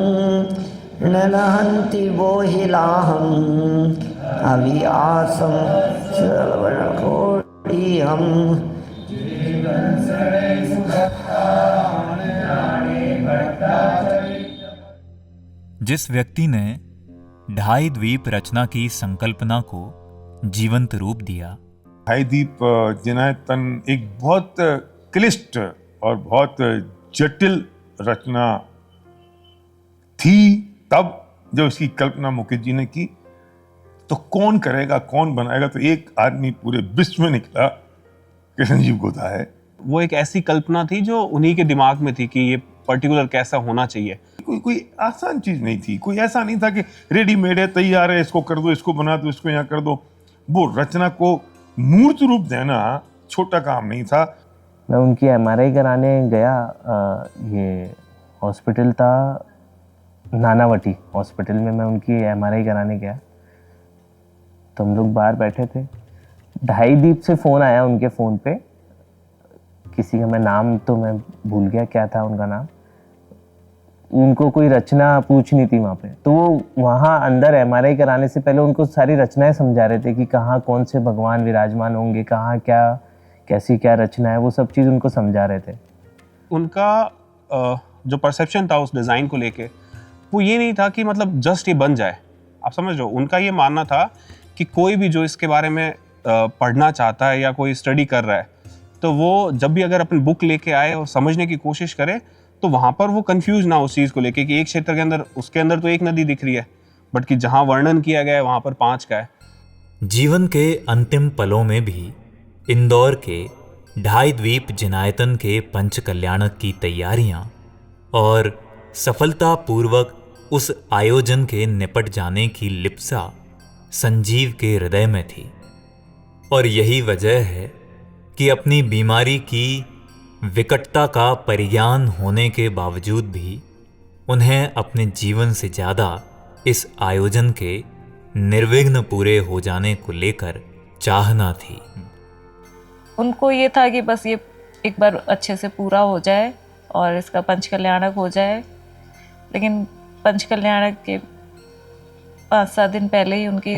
ननहंति बोहिलाहम अविआसम श्रवणकोटिहम। जिस व्यक्ति ने ढाई द्वीप रचना की संकल्पना को जीवंत रूप दिया। ढाई द्वीप जिनायतन एक बहुत क्लिष्ट और बहुत जटिल रचना थी तब जब इसकी कल्पना मुकेश जी ने की, तो कौन करेगा, कौन बनाएगा, तो एक आदमी पूरे विश्व में निकला कि संजीव गोदा है। वो एक ऐसी कल्पना थी जो उन्हीं के दिमाग में थी कि ये पर्टिकुलर कैसा होना चाहिए। कोई आसान चीज नहीं थी, कोई ऐसा नहीं था कि रेडीमेड है, तैयार है, इसको कर दो, इसको बना दो, इसको यहाँ कर दो। वो रचना को मूर्त रूप देना छोटा काम नहीं था। मैं उनकी MRI कराने गया, ये हॉस्पिटल था नानावटी हॉस्पिटल में, मैं उनकी MRI कराने गया तो हम लोग बाहर बैठे थे। ढाई द्वीप से फ़ोन आया उनके फ़ोन पे, किसी का मैं नाम तो मैं भूल गया क्या था उनका नाम, उनको कोई रचना पूछनी थी वहाँ पे। तो वो वहाँ अंदर MRI कराने से पहले उनको सारी रचनाएं समझा रहे थे कि कहाँ कौन से भगवान विराजमान होंगे, कहाँ क्या कैसी क्या रचना है, वो सब चीज़ उनको समझा रहे थे। उनका जो परसेप्शन था उस डिज़ाइन को लेके, वो ये नहीं था कि मतलब जस्ट ये बन जाए, आप समझ लो। उनका ये मानना था कि कोई भी जो इसके बारे में पढ़ना चाहता है या कोई स्टडी कर रहा है, तो वो जब भी अगर अपनी बुक लेके आए और समझने की कोशिश करे, तो वहाँ पर वो कंफ्यूज ना उस चीज़ को लेके कि एक क्षेत्र के अंदर, उसके अंदर तो एक नदी दिख रही है, बट कि जहाँ वर्णन किया गया है वहाँ पर 5 का है। जीवन के अंतिम पलों में भी इंदौर के ढाई द्वीप जिनायतन के पंच कल्याणक की तैयारियां और सफलतापूर्वक उस आयोजन के निपट जाने की लिप्सा संजीव के हृदय में थी। और यही वजह है कि अपनी बीमारी की विकटता का परिज्ञान होने के बावजूद भी उन्हें अपने जीवन से ज़्यादा इस आयोजन के निर्विघ्न पूरे हो जाने को लेकर चाहना थी। उनको ये था कि बस ये एक बार अच्छे से पूरा हो जाए और इसका पंच कल्याणक हो जाए। लेकिन पंचकल्याणक के 5-7 दिन पहले ही उनकी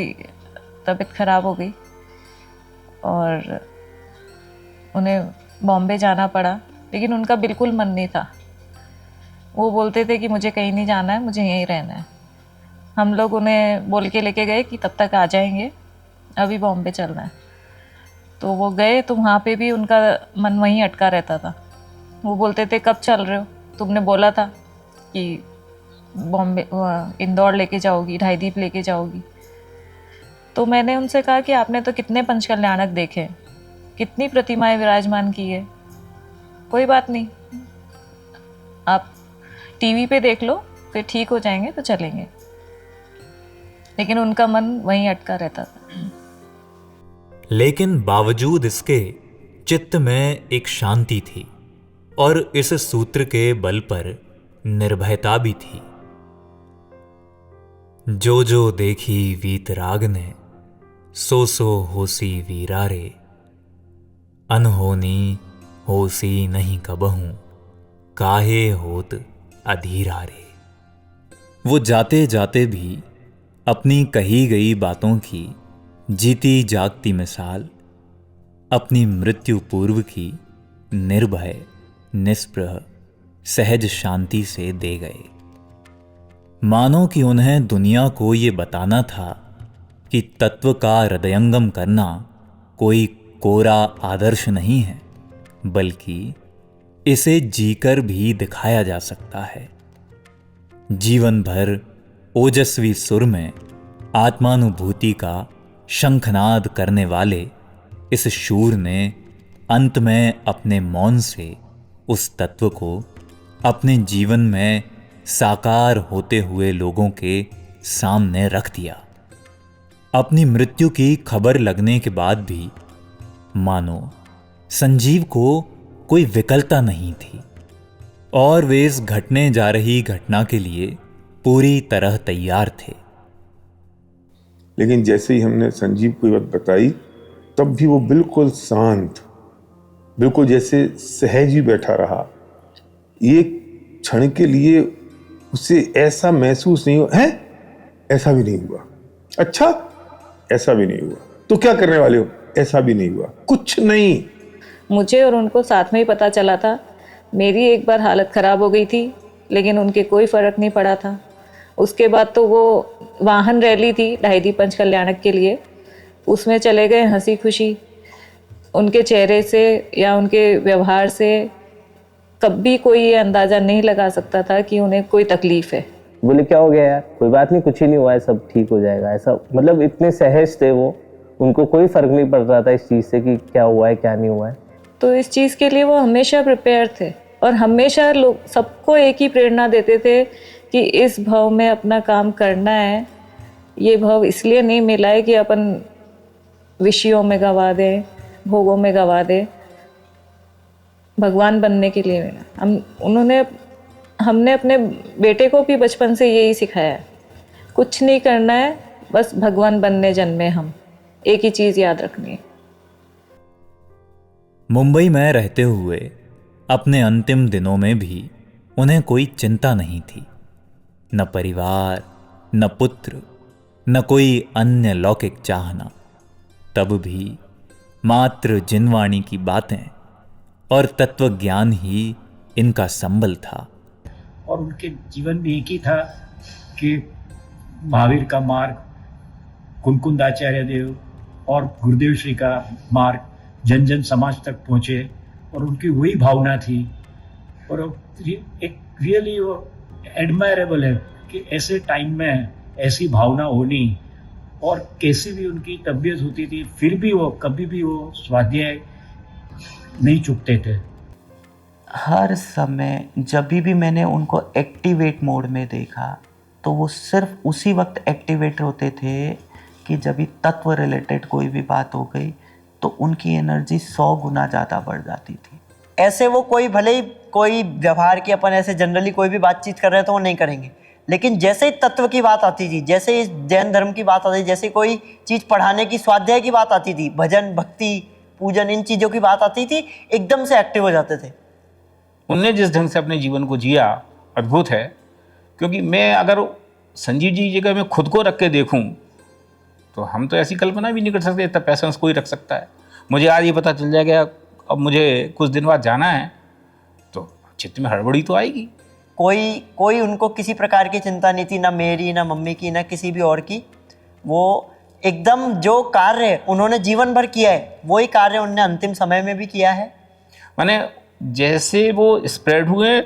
तबीयत ख़राब हो गई और उन्हें बॉम्बे जाना पड़ा, लेकिन उनका बिल्कुल मन नहीं था। वो बोलते थे कि मुझे कहीं नहीं जाना है, मुझे यहीं रहना है। हम लोग उन्हें बोल के लेके गए कि तब तक आ जाएंगे, अभी बॉम्बे चलना है। तो वो गए तो वहाँ पे भी उनका मन वहीं अटका रहता था। वो बोलते थे कब चल रहे हो, तुमने बोला था कि बॉम्बे इंदौर लेके जाओगी, ढाईदीप लेके जाओगी। तो मैंने उनसे कहा कि आपने तो कितने पंचकल्याणक देखे, कितनी प्रतिमाएं विराजमान की है, कोई बात नहीं, आप टीवी पे देख लो, फिर ठीक हो जाएंगे तो चलेंगे। लेकिन उनका मन वहीं अटका रहता था। लेकिन बावजूद इसके चित्त में एक शांति थी और इस सूत्र के बल पर निर्भयता भी थी। जो जो देखी वीतराग ने, सो सो होसी वीरारे, अनहोनी होसी नहीं कबहूं, काहे होत अधीरा रे। वो जाते जाते भी अपनी कही गई बातों की जीती जागती मिसाल अपनी मृत्यु पूर्व की निर्भय, निस्पृह, सहज शांति से दे गए। मानो कि उन्हें दुनिया को ये बताना था कि तत्व का हृदयंगम करना कोई कोरा आदर्श नहीं है, बल्कि इसे जीकर भी दिखाया जा सकता है। जीवन भर ओजस्वी सुर में आत्मानुभूति का शंखनाद करने वाले इस शूर ने अंत में अपने मौन से उस तत्व को अपने जीवन में साकार होते हुए लोगों के सामने रख दिया। अपनी मृत्यु की खबर लगने के बाद भी मानो संजीव को कोई विकलता नहीं थी और वे इस घटने जा रही घटना के लिए पूरी तरह तैयार थे। लेकिन जैसे ही हमने संजीव को ये बात बताई, तब भी वो बिल्कुल शांत, बिल्कुल जैसे सहज ही बैठा रहा। एक क्षण के लिए उसे ऐसा महसूस नहीं हुआ, है ऐसा भी नहीं हुआ, अच्छा ऐसा भी नहीं हुआ, तो क्या करने वाले हो, ऐसा भी नहीं हुआ, कुछ नहीं। मुझे और उनको साथ में ही पता चला था। मेरी एक बार हालत ख़राब हो गई थी, लेकिन उनके कोई फ़र्क नहीं पड़ा था। उसके बाद तो वो वाहन रैली थी ढाईदीप पंचकल्याणक के लिए, उसमें चले गए हंसी खुशी। उनके चेहरे से या उनके व्यवहार से कभी कोई ये अंदाज़ा नहीं लगा सकता था कि उन्हें कोई तकलीफ़ है। बोले क्या हो गया यार, कोई बात नहीं, कुछ ही नहीं हुआ है, सब ठीक हो जाएगा, ऐसा मतलब इतने सहज थे वो, उनको कोई फ़र्क नहीं पड़ रहा था इस चीज़ से कि क्या हुआ है क्या नहीं हुआ है। तो इस चीज़ के लिए वो हमेशा प्रिपेयर थे और हमेशा लोग सबको एक ही प्रेरणा देते थे कि इस भाव में अपना काम करना है। ये भाव इसलिए नहीं मिला है कि अपन विषयों में गवा दें, भोगों में गवा दें, भगवान बनने के लिए मिला। हमने अपने बेटे को भी बचपन से यही सिखाया है, कुछ नहीं करना है, बस भगवान बनने जन्मे हम, एक ही चीज़ याद रखनी है। मुंबई में रहते हुए अपने अंतिम दिनों में भी उन्हें कोई चिंता नहीं थी, न परिवार, न पुत्र, न कोई अन्य लौकिक चाहना। तब भी मात्र जिनवाणी की बातें और तत्व ज्ञान ही इनका संबल था। और उनके जीवन में एक ही था कि महावीर का मार्ग, कुनकुंदाचार्य देव और गुरुदेव श्री का मार्ग जन जन समाज तक पहुँचे, और उनकी वही भावना थी। और एक रियली वो एडमायरेबल है कि ऐसे टाइम में ऐसी भावना होनी, और कैसी भी उनकी तबीयत होती थी फिर भी वो कभी भी वो स्वाध्याय नहीं चुकते थे। हर समय जब भी मैंने उनको एक्टिवेट मोड में देखा तो वो सिर्फ उसी वक्त एक्टिवेट होते थे कि जब भी तत्व रिलेटेड कोई भी बात हो गई तो उनकी एनर्जी 100 गुना ज़्यादा बढ़ जाती थी। ऐसे वो कोई भले ही कोई व्यवहार की अपन ऐसे जनरली कोई भी बातचीत कर रहे हैं तो वो नहीं करेंगे, लेकिन जैसे ही तत्व की बात आती थी, जैसे ही जैन धर्म की बात आती थी, जैसे कोई चीज़ पढ़ाने की, स्वाध्याय की बात आती थी, भजन भक्ति पूजन इन चीज़ों की बात आती थी, एकदम से एक्टिव हो जाते थे। उनने जिस ढंग से अपने जीवन को जिया अद्भुत है। क्योंकि मैं अगर संजीव जी जगह में खुद को रख के देखूं तो हम तो ऐसी कल्पना भी नहीं कर सकते इतना पैसेंस कोई रख सकता है। मुझे आज ये पता चल जाएगा अब मुझे कुछ दिन बाद जाना है तो चित्त में हड़बड़ी तो आएगी। कोई उनको किसी प्रकार की चिंता नहीं थी, ना मेरी, ना मम्मी की, ना किसी भी और की। वो एकदम जो कार्य उन्होंने जीवन भर किया है वही कार्य उन्होंने अंतिम समय में भी किया है। माने जैसे वो स्प्रेड हुए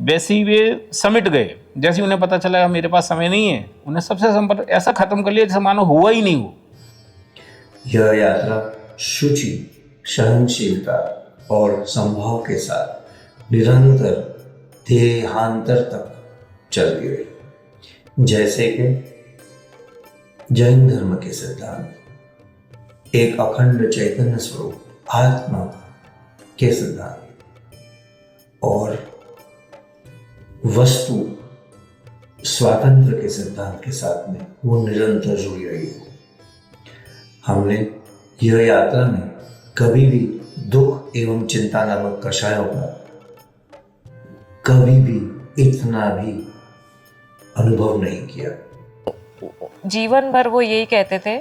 वैसे ही वे समिट गए। जैसे ही उन्हें पता चला मेरे पास समय नहीं है, उन्हें सबसे संपर्क ऐसा खत्म कर लिया जैसे मानो हुआ ही नहीं हो। यह यात्रा शुचि, सहनशीलता और संभाव के साथ निरंतर देहांतर तक चलती रही। जैसे कि जैन धर्म के सिद्धांत एक अखंड चैतन्य स्वरूप आत्मा के सिद्धांत और वस्तु स्वातंत्र के सिद्धांत के साथ में वो निरंतर जुड़ी रही है। हमने यह यात्रा में कभी भी दुख एवं चिंता नामक कषायों का कभी भी इतना भी अनुभव नहीं किया। जीवन भर वो यही कहते थे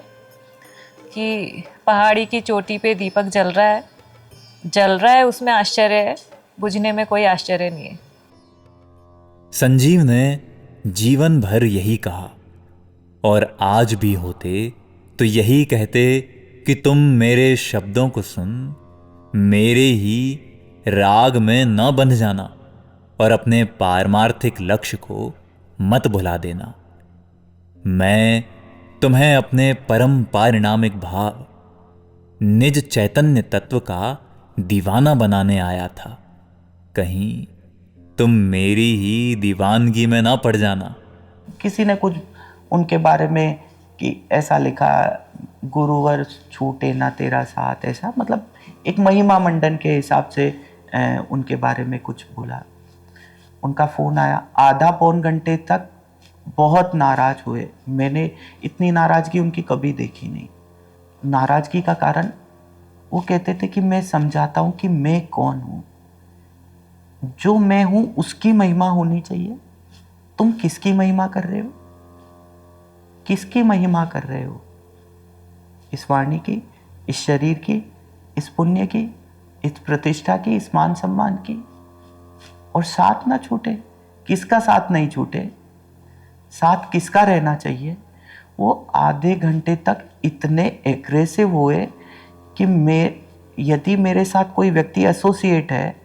कि पहाड़ी की चोटी पे दीपक जल रहा है उसमें आश्चर्य है, बुझने में कोई आश्चर्य नहीं है। संजीव ने जीवन भर यही कहा और आज भी होते तो यही कहते कि तुम मेरे शब्दों को सुन, मेरे ही राग में न बंध जाना और अपने पारमार्थिक लक्ष्य को मत भुला देना। मैं तुम्हें अपने परम पारिणामिक भाव निज चैतन्य तत्व का दीवाना बनाने आया था। कहीं तुम मेरी ही दीवानगी में ना पड़ जाना। किसी ने कुछ उनके बारे में कि ऐसा लिखा, गुरुवर छूटे ना तेरा साथ, ऐसा मतलब एक महिमा मंडन के हिसाब से उनके बारे में कुछ बोला। उनका फ़ोन आया, आधा पौन घंटे तक बहुत नाराज़ हुए। मैंने इतनी नाराज़गी उनकी कभी देखी नहीं। नाराज़गी का कारण वो कहते थे कि मैं समझाता हूँ कि मैं कौन हूँ, जो मैं हूँ उसकी महिमा होनी चाहिए। तुम किसकी महिमा कर रहे हो? किसकी महिमा कर रहे हो? इस वाणी की, इस शरीर की, इस पुण्य की, इस प्रतिष्ठा की, इस मान सम्मान की। और साथ ना छूटे। किसका साथ नहीं छूटे? साथ किसका रहना चाहिए? वो आधे घंटे तक इतने एग्रेसिव हुए कि यदि मेरे साथ कोई व्यक्ति एसोसिएट है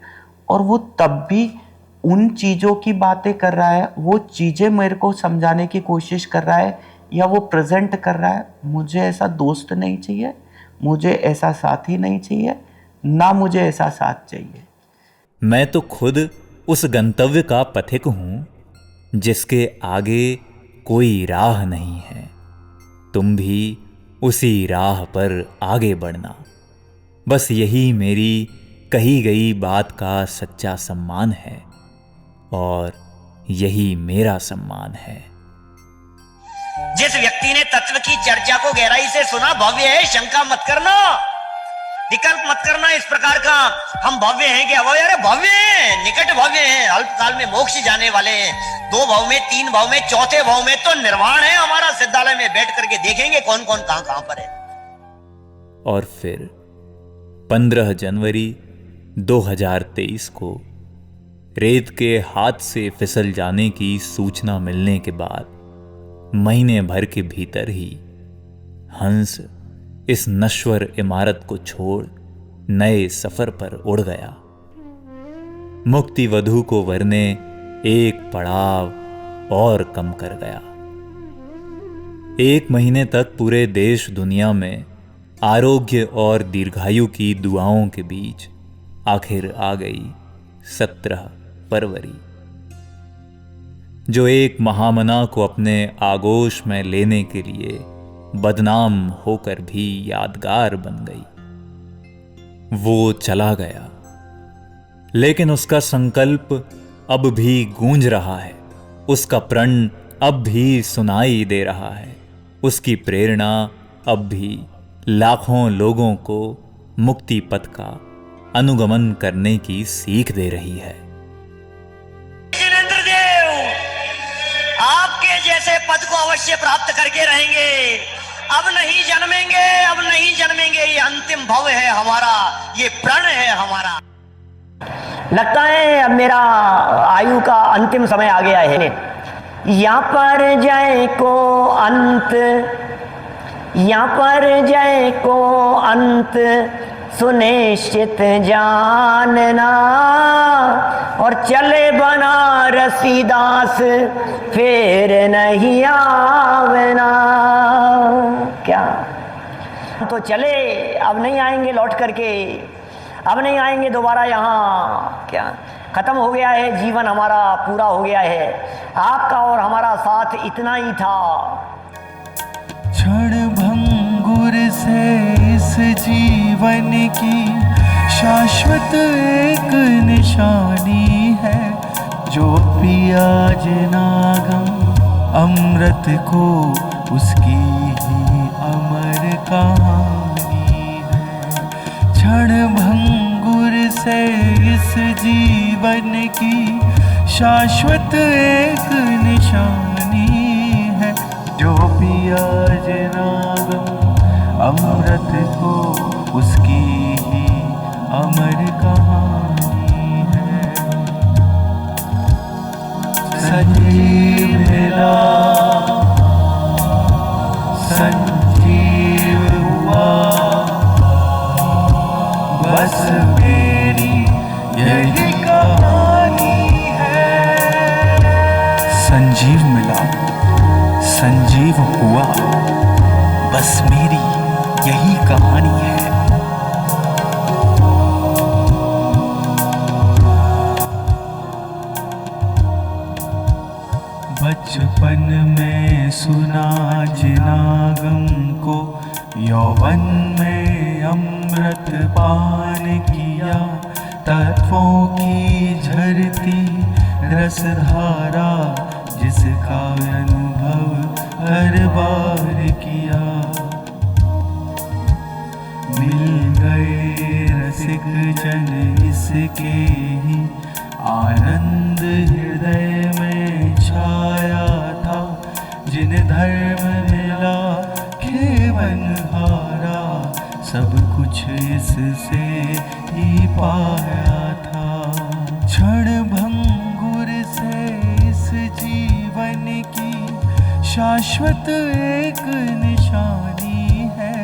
और वो तब भी उन चीज़ों की बातें कर रहा है, वो चीज़ें मेरे को समझाने की कोशिश कर रहा है या वो प्रेजेंट कर रहा है, मुझे ऐसा दोस्त नहीं चाहिए, मुझे ऐसा साथी नहीं चाहिए, ना मुझे ऐसा साथ चाहिए। मैं तो खुद उस गंतव्य का पथिक हूं जिसके आगे कोई राह नहीं है। तुम भी उसी राह पर आगे बढ़ना। बस यही मेरी कही गई बात का सच्चा सम्मान है और यही मेरा सम्मान है। जिस व्यक्ति ने तत्व की चर्चा को गहराई से सुना, भव्य है, शंका मत करना, विकल्प मत करना इस प्रकार का। हम भव्य हैं कि अभव्य? अरे भव्य हैं, निकट भव्य हैं, अल्पकाल में मोक्ष जाने वाले हैं। 2 भाव में, 3 भाव में, 4थे भाव में तो निर्वाण है हमारा। सिद्धालय में बैठ करके देखेंगे कौन कौन कहां पर है। और फिर 15 जनवरी 2023 को रेत के हाथ से फिसल जाने की सूचना मिलने के बाद महीने भर के भीतर ही हंस इस नश्वर इमारत को छोड़ नए सफर पर उड़ गया। मुक्ति वधु को वरने एक पड़ाव और कम कर गया। 1 महीने तक पूरे देश दुनिया में आरोग्य और दीर्घायु की दुआओं के बीच आखिर आ गई 17 फरवरी, जो एक महामना को अपने आगोश में लेने के लिए बदनाम होकर भी यादगार बन गई। वो चला गया, लेकिन उसका संकल्प अब भी गूंज रहा है, उसका प्रण अब भी सुनाई दे रहा है, उसकी प्रेरणा अब भी लाखों लोगों को मुक्ति पथ का अनुगमन करने की सीख दे रही है। पद को अवश्य प्राप्त करके रहेंगे। अब नहीं जन्मेंगे, अब नहीं जन्मेंगे, ये अंतिम भव है हमारा, ये प्रण है हमारा। लगता है अब मेरा आयु का अंतिम समय आ गया है। यहाँ पर जय को अंत, यहाँ पर जय को अंत सुनिश्चित जानना, और चले बनारसी दास फिर नहीं आवना। क्या तो चले, अब नहीं आएंगे लौट करके, अब नहीं आएंगे दोबारा यहाँ। क्या खत्म हो गया है जीवन हमारा, पूरा हो गया है। आपका और हमारा साथ इतना ही था। क्षण भंगुर से इस जीवन की शाश्वत एक निशानी है, जो पिया जनागम अमृत को उसकी ही अमर कहानी है। क्षण भंगुर से इस जीवन की शाश्वत एक निशानी है, जो पिया जनागम अमृत को उसकी ही अमर कहानी है। संजीव मिला, संजीव हुआ, बस मेरी यही कहानी है। संजीव मिला, संजीव हुआ, बस मेरी यही कहानी है। बचपन में सुना जिनागम को, यौवन में अमृत पान किया, तत्वों की झरती रसधारा जिसका अनुभव हर बार किया। मिल गए रसिक जन इसके ही, आनंद हृदय में छाया था, जिन धर्म मिला केवल हारा, सब कुछ इससे ही पाया था। क्षण भंगुर से इस जीवन की शाश्वत एक निशानी है,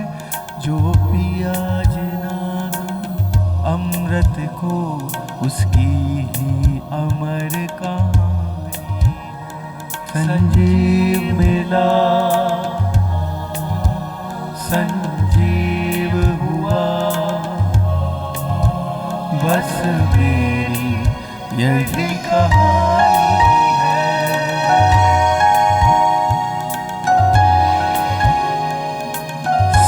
जो पिया जनागम अमृत को उसकी ही अमर कहानी है। संजीव मिला, संजीव हुआ, बस मेरी यही कहानी है।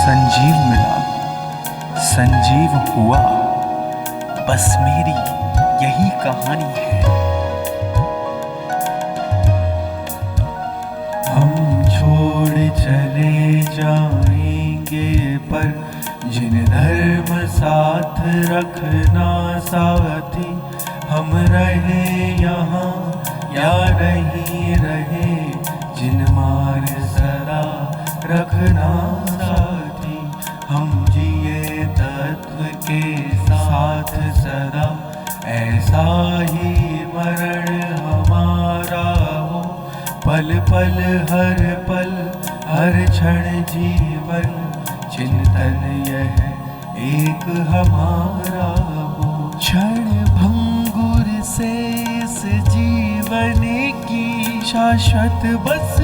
संजीव मिला, संजीव हुआ, बस मेरी यही कहानी है। हम छोड़ चले जाएंगे, पर जिन धर्म साथ रखना साथी, हम रहे यहाँ या नहीं रहे, जिन मान सदा रखना साथी, हम जिए तत्व के साथ सदा, ऐसा ही मरण हमारा हो, पल पल हर पल हर क्षण जीवन, चिंतन यह एक हमारा हो। क्षण भंगुर से इस जीवन की शाश्वत बस